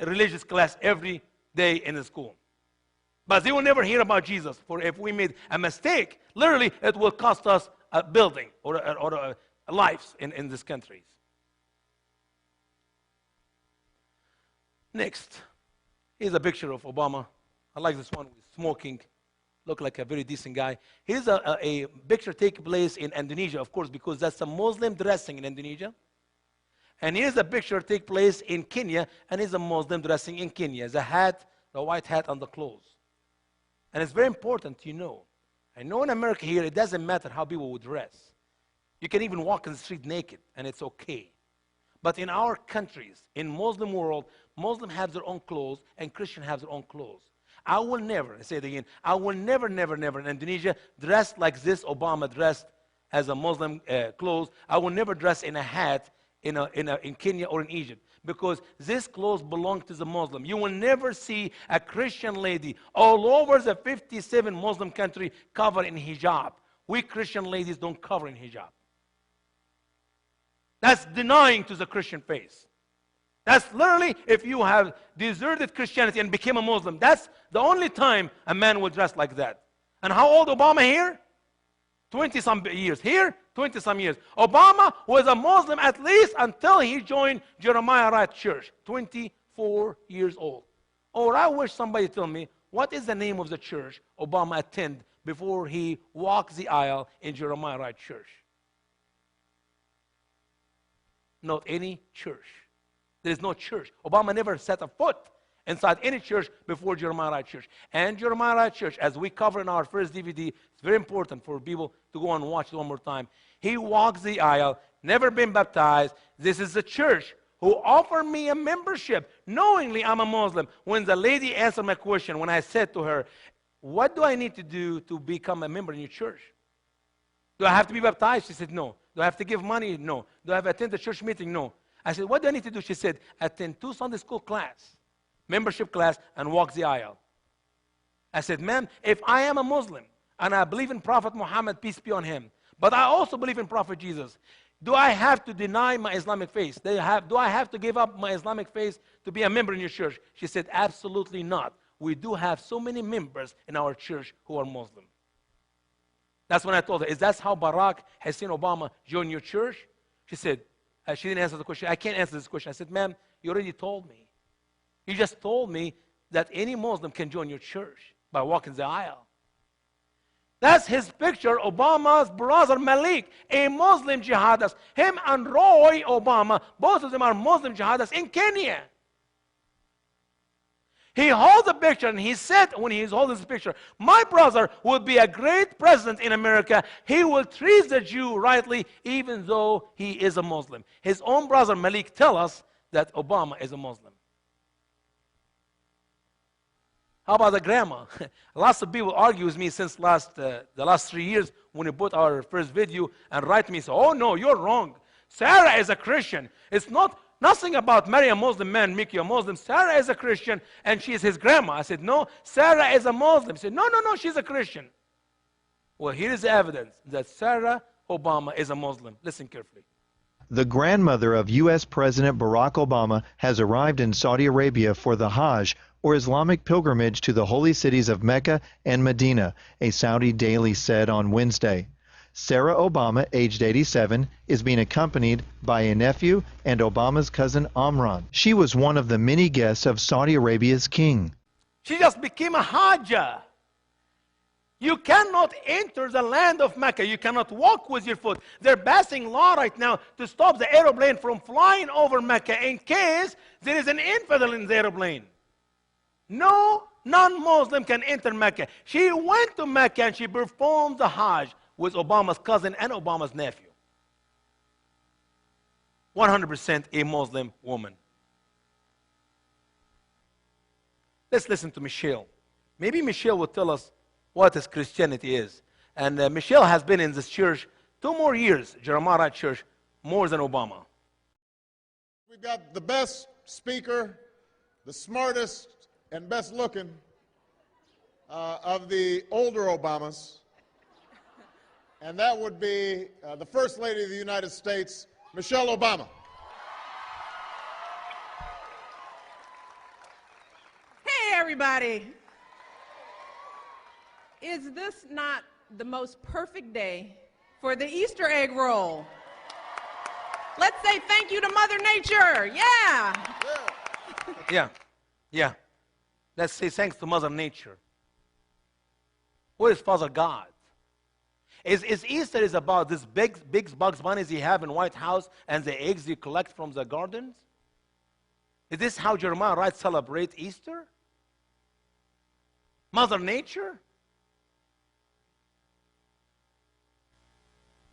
religious class every day in the school. But they will never hear about Jesus, for if we made a mistake, literally it will cost us a building or a lives in these countries. Next, here's a picture of Obama. I like this one with smoking. Look like a very decent guy. Here's a picture taking place in Indonesia, of course, because that's a Muslim dressing in Indonesia. And here's a picture take place in Kenya, and here's a Muslim dressing in Kenya. The hat, the white hat, and the clothes. And it's very important you know. I know in America here, it doesn't matter how people would dress. You can even walk in the street naked, and it's okay. But in our countries, in Muslim world, Muslims have their own clothes, and Christians have their own clothes. I will never, I say it again, I will never in Indonesia dress like this Obama dressed as a Muslim clothes. I will never dress in a hat in Kenya or in Egypt, because this clothes belong to the Muslim. You will never see a Christian lady all over the 57 Muslim country covered in hijab. We Christian ladies don't cover in hijab. That's denying to the Christian faith. That's literally, if you have deserted Christianity and became a Muslim, that's the only time a man will dress like that. And how old Obama here? 20-some years. Here, 20-some years. Obama was a Muslim at least until he joined Jeremiah Wright Church. 24 years old. Or I wish somebody tell me, what is the name of the church Obama attended before he walked the aisle in Jeremiah Wright Church? Not any church. There is no church. Obama never set a foot inside any church before Jeremiah Wright Church. And Jeremiah Wright Church, as we cover in our first DVD, it's very important for people to go and watch it one more time. He walks the aisle, never been baptized. This is the church who offered me a membership, knowingly I'm a Muslim. When the lady answered my question, when I said to her, what do I need to do to become a member in your church? Do I have to be baptized? She said, no. Do I have to give money? No. Do I have to attend the church meeting? No. I said, what do I need to do? She said, attend 2 Sunday school class, membership class, and walk the aisle. I said, ma'am, if I am a Muslim, and I believe in Prophet Muhammad, peace be on him, but I also believe in Prophet Jesus, do I have to deny my Islamic faith? Do I have to give up my Islamic faith to be a member in your church? She said, absolutely not. We do have so many members in our church who are Muslim. That's when I told her, is that how Barack Hussein Obama joined your church? She said, she didn't answer the question. I can't answer this question. I said, ma'am, you already told me. You just told me that any Muslim can join your church by walking the aisle. That's his picture, Obama's brother Malik, a Muslim jihadist. Him and Roy Obama, both of them are Muslim jihadists in Kenya. He holds a picture and he said when he's holding this picture, my brother will be a great president in America. He will treat the Jew rightly even though he is a Muslim. His own brother Malik tells us that Obama is a Muslim. How about the grandma? Lots of people argue with me since the last 3 years when we put our first video and write me, say, oh no, you're wrong. Sarah is a Christian. It's nothing about marry a Muslim man, make you a Muslim. Sarah is a Christian and she is his grandma. I said, no, Sarah is a Muslim. He said, no, she's a Christian. Well, here is the evidence that Sarah Obama is a Muslim. Listen carefully. The grandmother of U.S. President Barack Obama has arrived in Saudi Arabia for the Hajj, or Islamic pilgrimage to the holy cities of Mecca and Medina, a Saudi daily said on Wednesday. Sarah Obama, aged 87, is being accompanied by a nephew and Obama's cousin Amran. She was one of the many guests of Saudi Arabia's king. She just became a Hajjah. You cannot enter the land of Mecca. You cannot walk with your foot. They're passing law right now to stop the airplane from flying over Mecca in case there is an infidel in the airplane. No non-Muslim can enter Mecca. She went to Mecca and she performed the Hajj with Obama's cousin and Obama's nephew. 100% a Muslim woman. Let's listen to Michelle. Maybe Michelle will tell us what is Christianity is. And Michelle has been in this church 2 more years, Jeremiah Wright Church, more than Obama. We've got the best speaker, the smartest and best looking of the older Obamas. And that would be the First Lady of the United States, Michelle Obama. Hey, everybody. Is this not the most perfect day for the Easter egg roll? Let's say thank you to Mother Nature. Yeah. Yeah. Let's say thanks to Mother Nature. Where is Father God? Is Easter is about this big Bugs Bunnies you have in White House and the eggs you collect from the gardens? Is this how Jeremiah Wright celebrates Easter? Mother Nature?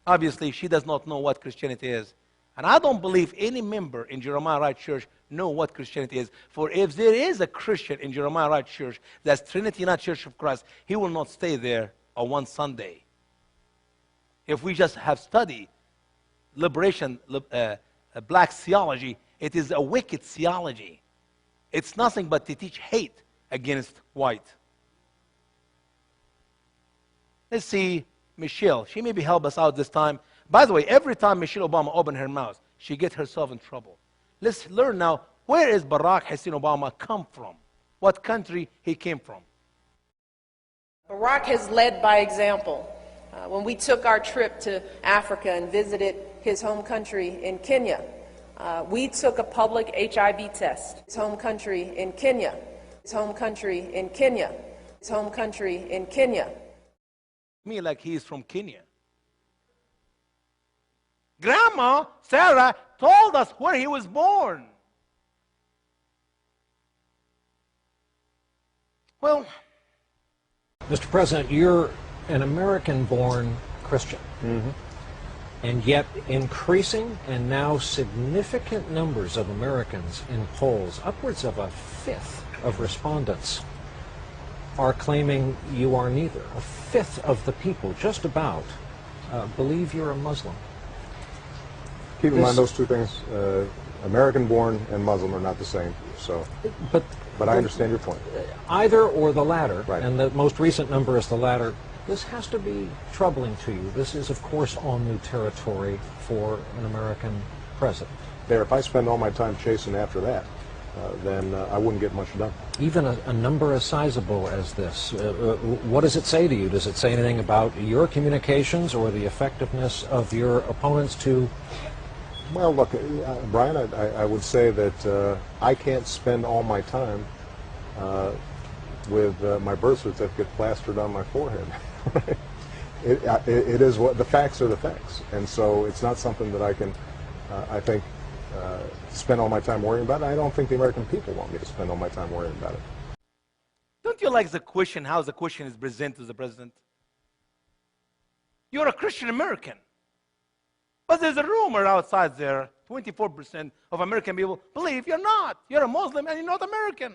Obviously, she does not know what Christianity is. And I don't believe any member in Jeremiah Wright Church know what Christianity is. For if there is a Christian in Jeremiah Wright Church, that's Trinity United Church of Christ, he will not stay there on one Sunday. If we just have studied liberation, black theology, it is a wicked theology. It's nothing but to teach hate against white. Let's see Michelle. She maybe help us out this time. By the way, every time Michelle Obama opened her mouth, she gets herself in trouble. Let's learn now, where is Barack Hussein Obama come from? What country he came from? Barack has led by example. When we took our trip to Africa and visited his home country in Kenya, we took a public HIV test. His home country in Kenya. his home country in Kenya. His home country in Kenya. Me like he's from Kenya. Grandma Sarah told us where he was born. Well, Mr. President, you're an American-born Christian. Mm-hmm. And yet increasing and now significant numbers of Americans in polls, upwards of a fifth of respondents, are claiming you are neither. A fifth of the people, just about, believe you're a Muslim. Keep in mind those two things, American-born and Muslim are not the same. So, but I understand your point. Either or the latter, right. And the most recent number is the latter. This has to be troubling to you. This is, of course, all new territory for an American president. There, if I spend all my time chasing after that, then I wouldn't get much done. Even a number as sizable as this, what does it say to you? Does it say anything about your communications or the effectiveness of your opponents to... Well, look, Brian, I would say that I can't spend all my time with my birth certificate plastered on my forehead. It is what the facts are. The facts, and so it's not something that I can, I think, spend all my time worrying about. I don't think the American people want me to spend all my time worrying about it. Don't you like the question, how the question is presented to the president? You're a Christian American. But there's a rumor outside there, 24% of American people believe you're not. You're a Muslim and you're not American.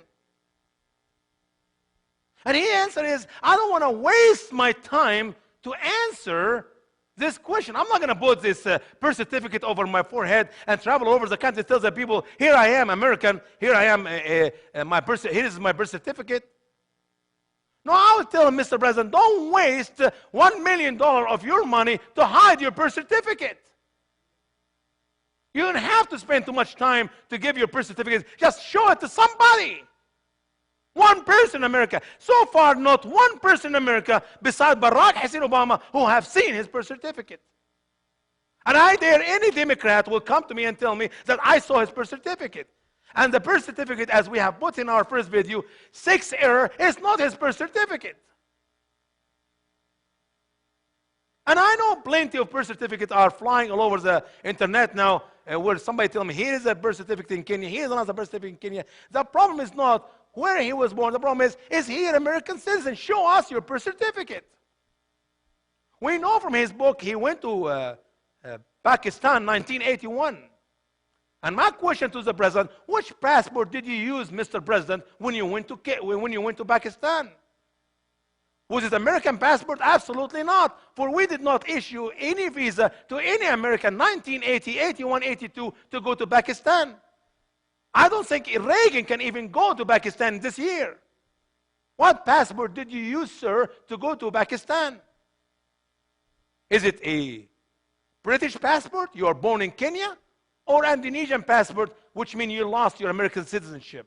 And his answer is, I don't want to waste my time to answer this question. I'm not going to put this birth certificate over my forehead and travel over the country and tell the people, here I am American, here I am, here is my birth certificate. No, I would tell him, Mr. President, don't waste $1 million of your money to hide your birth certificate. You don't have to spend too much time to give your birth certificate. Just show it to somebody. One person in America. So far, not one person in America besides Barack Hussein Obama who have seen his birth certificate. And I dare any Democrat will come to me and tell me that I saw his birth certificate. And the birth certificate, as we have put in our first video, 6 error is not his birth certificate. And I know plenty of birth certificates are flying all over the internet now, where somebody tell me, here is a birth certificate in Kenya, here is another birth certificate in Kenya. The problem is not where he was born. The problem is he an American citizen? Show us your birth certificate. We know from his book he went to Pakistan 1981. And my question to the president, which passport did you use, Mr. President, when you went to Pakistan? Was it American passport? Absolutely not. For we did not issue any visa to any American 1980, 81, 82 to go to Pakistan. I don't think Reagan can even go to Pakistan this year. What passport did you use, sir, to go to Pakistan? Is it a British passport? You are born in Kenya? Or Indonesian passport, which means you lost your American citizenship?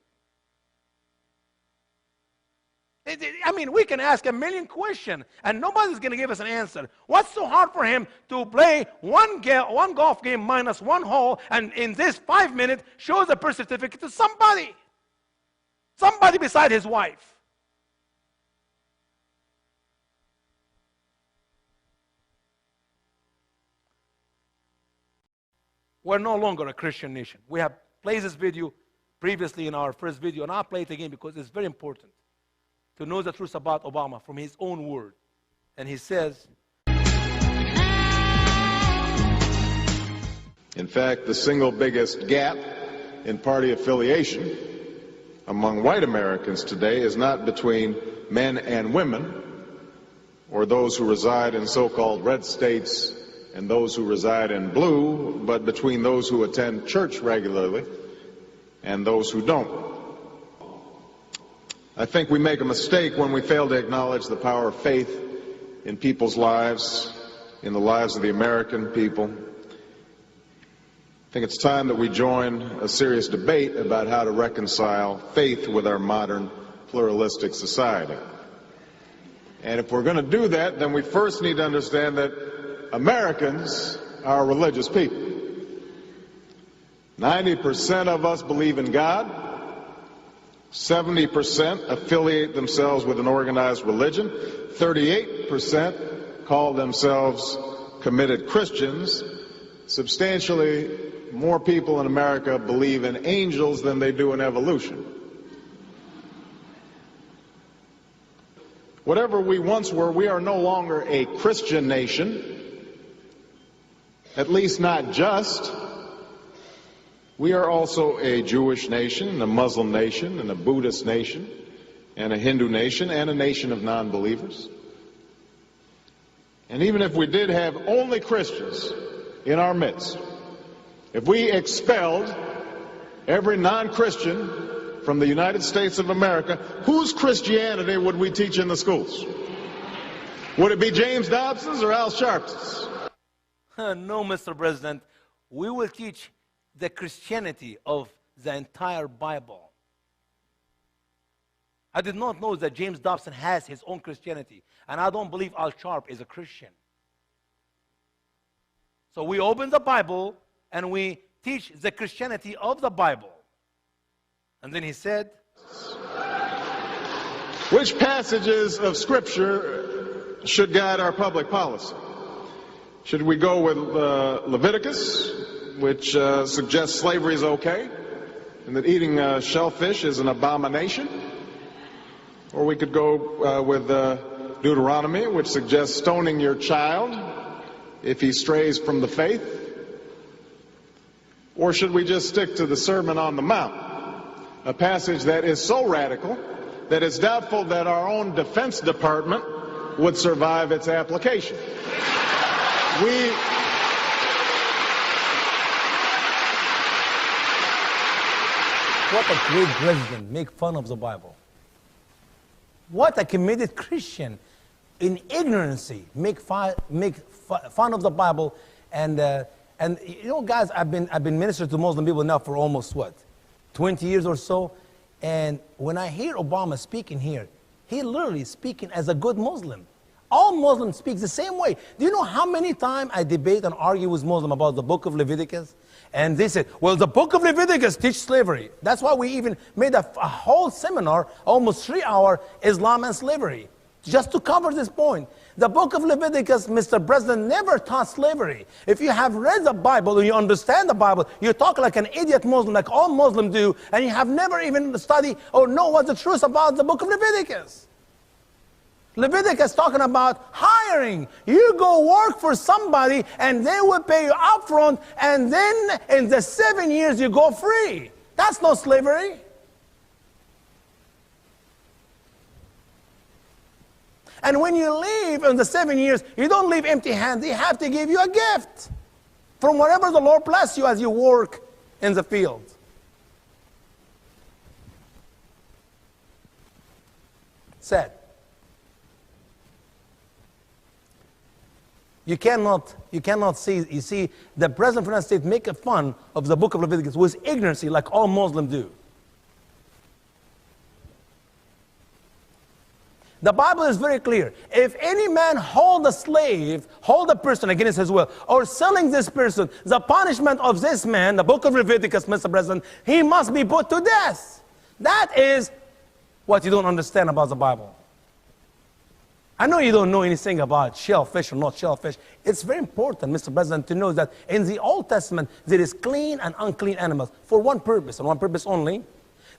I mean, we can ask a million questions, and nobody's going to give us an answer. What's so hard for him to play one golf game minus 1 hole, and in this 5 minutes, show the birth certificate to somebody? Somebody beside his wife. We're no longer a Christian nation. We have played this video previously in our first video, and I'll play it again because it's very important to know the truth about Obama from his own word. And he says, In fact, the single biggest gap in party affiliation among white Americans today is not between men and women, or those who reside in so-called red states and those who reside in blue, but between those who attend church regularly and those who don't. I think we make a mistake when we fail to acknowledge the power of faith in people's lives, in the lives of the American people. I think it's time that we join a serious debate about how to reconcile faith with our modern pluralistic society. And if we're going to do that, then we first need to understand that Americans are religious people. 90% of us believe in God. 70% affiliate themselves with an organized religion. 38% call themselves committed Christians. Substantially more people in America believe in angels than they do in evolution. Whatever we once were, we are no longer a Christian nation, at least not just. We are also a Jewish nation, a Muslim nation, and a Buddhist nation, and a Hindu nation, and a nation of non-believers. And even if we did have only Christians in our midst, if we expelled every non-Christian from the United States of America, whose Christianity would we teach in the schools? Would it be James Dobson's or Al Sharpton's? No, Mr. President. We will teach the Christianity of the entire Bible. I did not know that James Dobson has his own Christianity, and I don't believe Al Sharp is a Christian. So we open the Bible and we teach the Christianity of the Bible. And then he said, which passages of Scripture should guide our public policy? Should we go with Leviticus, which suggests slavery is okay, and that eating shellfish is an abomination? Or we could go with Deuteronomy, which suggests stoning your child if he strays from the faith? Or should we just stick to the Sermon on the Mount, a passage that is so radical that it's doubtful that our own Defense Department would survive its application? what a great president, make fun of the Bible. What a committed Christian, in ignorancy, make fun of the Bible. And you know, guys, I've been ministering to Muslim people now for almost, what, 20 years or so. And when I hear Obama speaking here, he literally speaking as a good Muslim. All Muslims speak the same way. Do you know how many times I debate and argue with Muslims about the book of Leviticus? And they said, well, the book of Leviticus teaches slavery. That's why we even made a whole seminar, almost 3-hour, Islam and slavery, just to cover this point. The book of Leviticus, Mr. President, never taught slavery. If you have read the Bible and you understand the Bible, you talk like an idiot Muslim, like all Muslims do, and you have never even studied or know what the truth about the book of Leviticus. Leviticus talking about hiring. You go work for somebody and they will pay you up front, and then in the 7 years you go free. That's not slavery. And when you leave in the 7 years, you don't leave empty-handed. They have to give you a gift from wherever the Lord bless you as you work in the field. Said. You cannot see, you see, the President of the United States make fun of the book of Leviticus with ignorancy like all Muslims do. The Bible is very clear. If any man hold a person against his will, or selling this person, the punishment of this man, the book of Leviticus, Mr. President, he must be put to death. That is what you don't understand about the Bible. I know you don't know anything about shellfish or not shellfish. It's very important, Mr. President, to know that in the Old Testament, there is clean and unclean animals for one purpose, and one purpose only.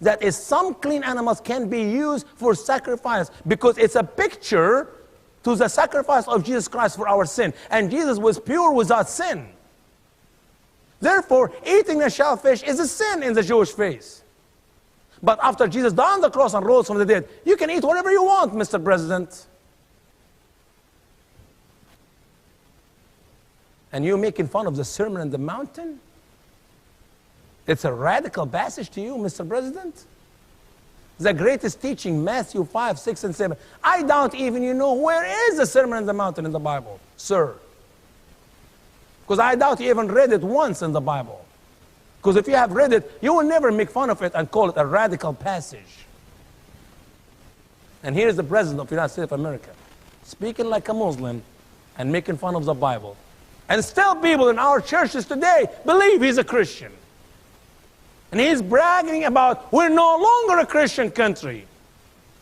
That is, some clean animals can be used for sacrifice because it's a picture to the sacrifice of Jesus Christ for our sin. And Jesus was pure without sin. Therefore, eating a shellfish is a sin in the Jewish faith. But after Jesus died on the cross and rose from the dead, you can eat whatever you want, Mr. President. And you're making fun of the Sermon on the Mountain? It's a radical passage to you, Mr. President? The greatest teaching, Matthew 5, 6, and 7. I doubt even you know where is the Sermon on the Mountain in the Bible, sir. Because I doubt you even read it once in the Bible. Because if you have read it, you will never make fun of it and call it a radical passage. And here's the President of the United States of America, speaking like a Muslim and making fun of the Bible. And still people in our churches today believe he's a Christian. And he's bragging about we're no longer a Christian country,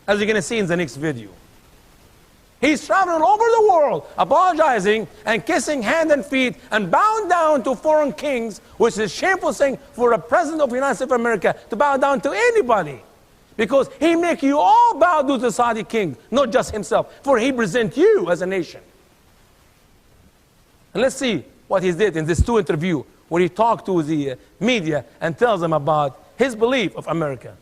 as you're going to see in the next video. He's traveling all over the world, apologizing and kissing hand and feet and bowing down to foreign kings, which is a shameful thing for a president of the United States of America to bow down to anybody. Because he make you all bow to the Saudi king, not just himself, for he presents you as a nation. And let's see what he did in this 2 interview, where he talked to the media and tells them about his belief of America.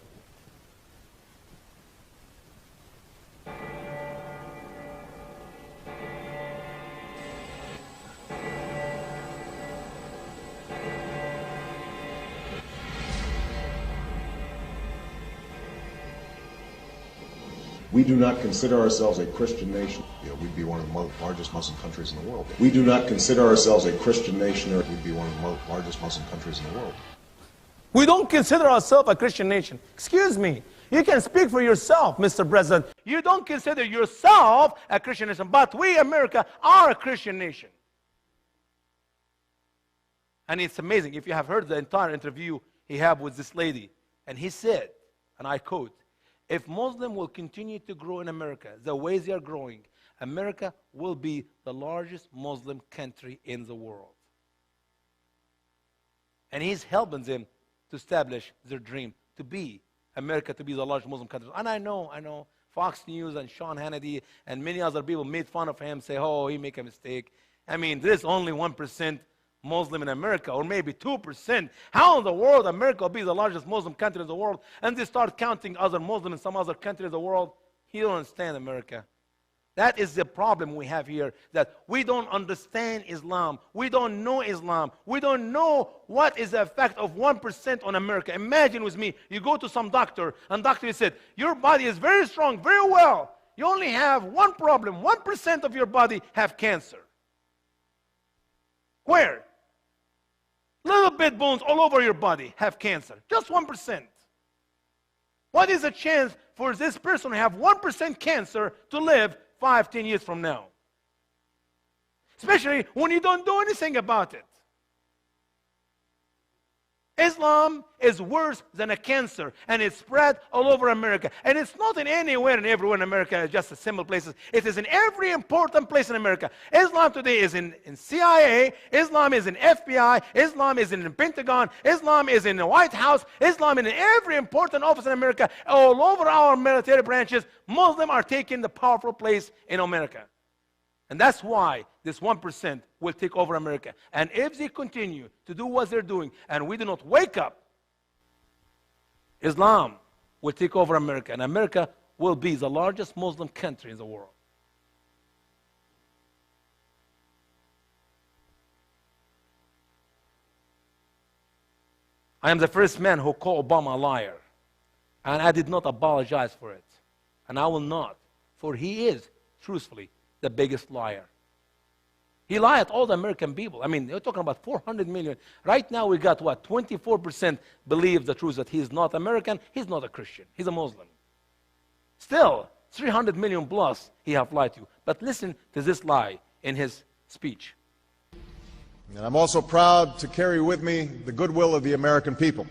We do not consider ourselves a Christian nation. We'd be one of the largest Muslim countries in the world. We do not consider ourselves a Christian nation, or we'd be one of the largest Muslim countries in the world. We don't consider ourselves a Christian nation. Excuse me. You can speak for yourself, Mr. President. You don't consider yourself a Christian nation, but we, America, are a Christian nation. And it's amazing. If you have heard the entire interview he had with this lady, and he said, and I quote, "If Muslims will continue to grow in America the way they are growing, America will be the largest Muslim country in the world." And he's helping them to establish their dream to be America, to be the largest Muslim country. And I know, Fox News and Sean Hannity and many other people made fun of him, say, oh, he make a mistake. I mean, there's only 1% Muslim in America, or maybe 2%. How in the world America will be the largest Muslim country in the world? And they start counting other Muslims in some other country in the world. You don't understand America. That is the problem we have here, that we don't understand Islam. We don't know Islam. We don't know what is the effect of 1% on America. Imagine with me, you go to some doctor, and doctor said, your body is very strong, very well. You only have one problem. 1% of your body have cancer. Where? Little bit bones all over your body have cancer. Just 1%. What is the chance for this person to have 1% cancer to live 5-10 years from now? Especially when you don't do anything about it. Islam is worse than a cancer, and it's spread all over America. And it's not in anywhere and everywhere in America, just a simple places. It is in every important place in America. Islam today is in CIA, Islam is in FBI, Islam is in the Pentagon, Islam is in the White House, Islam is in every important office in America. All over our military branches, Muslims are taking the powerful place in America. And that's why this 1% will take over America. And if they continue to do what they're doing, and we do not wake up, Islam will take over America. And America will be the largest Muslim country in the world. I am the first man who called Obama a liar. And I did not apologize for it. And I will not. For he is, truthfully, the biggest liar. He lied at all the American people. I mean, you're talking about 400 million. Right now we got what? 24% believe the truth that he's not American, he's not a Christian, he's a Muslim. Still, 300 million plus he have lied to you. But listen to this lie in his speech. And I'm also proud to carry with me the goodwill of the American people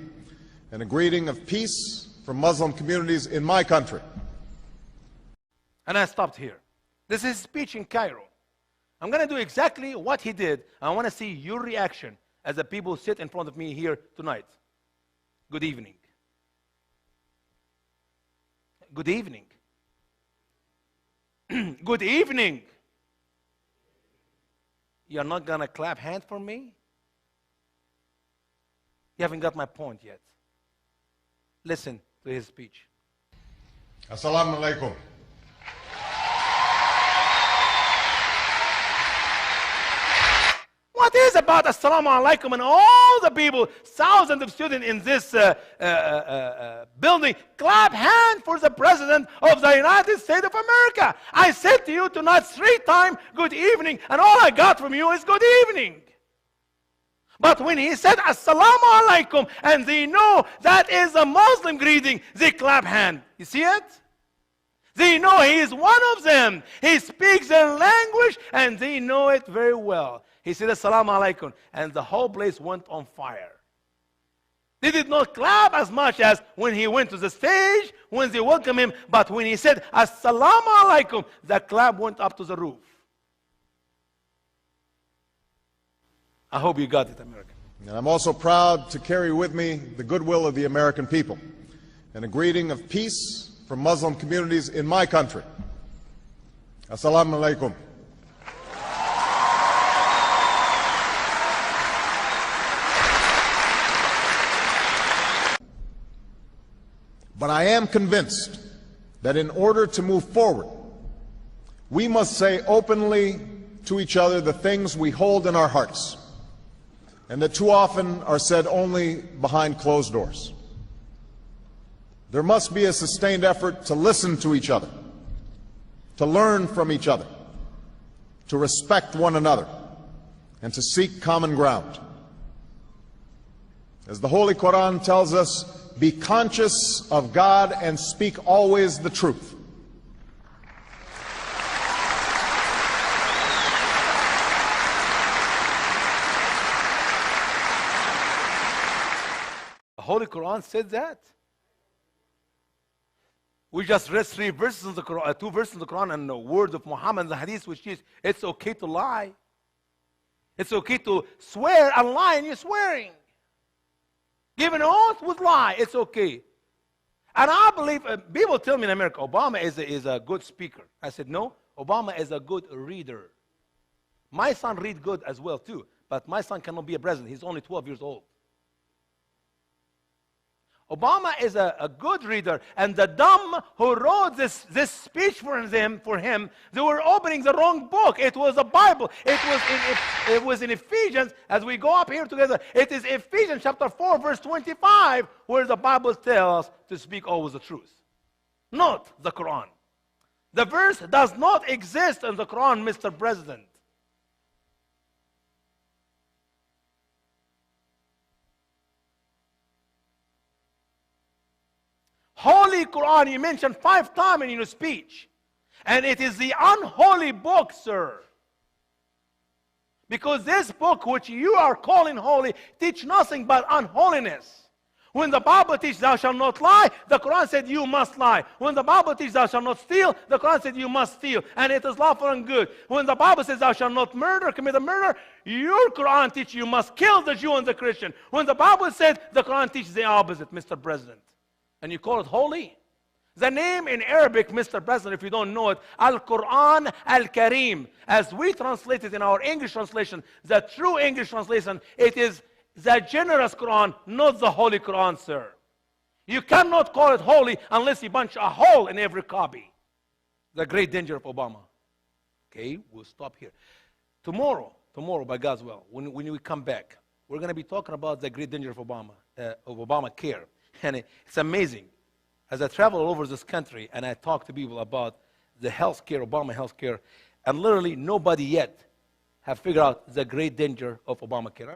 and a greeting of peace from Muslim communities in my country. And I stopped here. This is his speech in Cairo. I'm going to do exactly what he did. I want to see your reaction as the people sit in front of me here tonight. Good evening. Good evening. Good evening. You're not going to clap hands for me? You haven't got my point yet. Listen to his speech. Assalamu alaikum. What is about Assalamu alaikum and all the people, thousands of students in this building, clap hand for the President of the United States of America. I said to you tonight 3 times, good evening, and all I got from you is good evening. But when he said Assalamu alaikum, and they know that is a Muslim greeting, they clap hand. You see it? They know he is one of them. He speaks their language, and they know it very well. He said, Assalamu alaikum, and the whole place went on fire. They did not clap as much as when he went to the stage, when they welcomed him, but when he said, Assalamu alaikum, the clap went up to the roof. I hope you got it, America. And I'm also proud to carry with me the goodwill of the American people and a greeting of peace from Muslim communities in my country. Assalamu alaikum. But I am convinced that in order to move forward, we must say openly to each other the things we hold in our hearts, and that too often are said only behind closed doors. There must be a sustained effort to listen to each other, to learn from each other, to respect one another, and to seek common ground. As the Holy Quran tells us, be conscious of God and speak always the truth. The Holy Quran said that. We just read 3 verses in the Quran, 2 verses in the Quran, and the word of Muhammad, the hadith, which is, it's okay to lie. It's okay to swear and lie, and you're swearing. Give an oath with lie, it's okay. And I believe, people tell me in America, Obama is a good speaker. I said, no, Obama is a good reader. My son reads good as well, too. But my son cannot be a president. He's only 12 years old. Obama is a good reader, and the dumb who wrote this speech for him, they were opening the wrong book. It was a Bible. It was in Ephesians, as we go up here together. It is Ephesians chapter 4, verse 25, where the Bible tells us to speak always the truth, not the Quran. The verse does not exist in the Quran, Mr. President. Holy Quran, you mentioned 5 times in your speech. And it is the unholy book, sir. Because this book, which you are calling holy, teach nothing but unholiness. When the Bible teaches thou shalt not lie, the Quran said you must lie. When the Bible teaches thou shalt not steal, the Quran said you must steal. And it is lawful and good. When the Bible says thou shalt not murder, commit a murder, your Quran teaches you must kill the Jew and the Christian. When the Bible said, the Quran teaches the opposite, Mr. President. And you call it holy? The name in Arabic, Mr. President, if you don't know it, Al-Quran Al-Karim. As we translate it in our English translation, the true English translation, it is the generous Quran, not the Holy Quran, sir. You cannot call it holy unless you punch a hole in every copy. The great danger of Obama. Okay, we'll stop here. Tomorrow, by God's will, when we come back, we're going to be talking about the great danger of Obamacare. And it's amazing. As I travel all over this country and I talk to people about the health care, Obama health care, and literally nobody yet have figured out the great danger of Obamacare.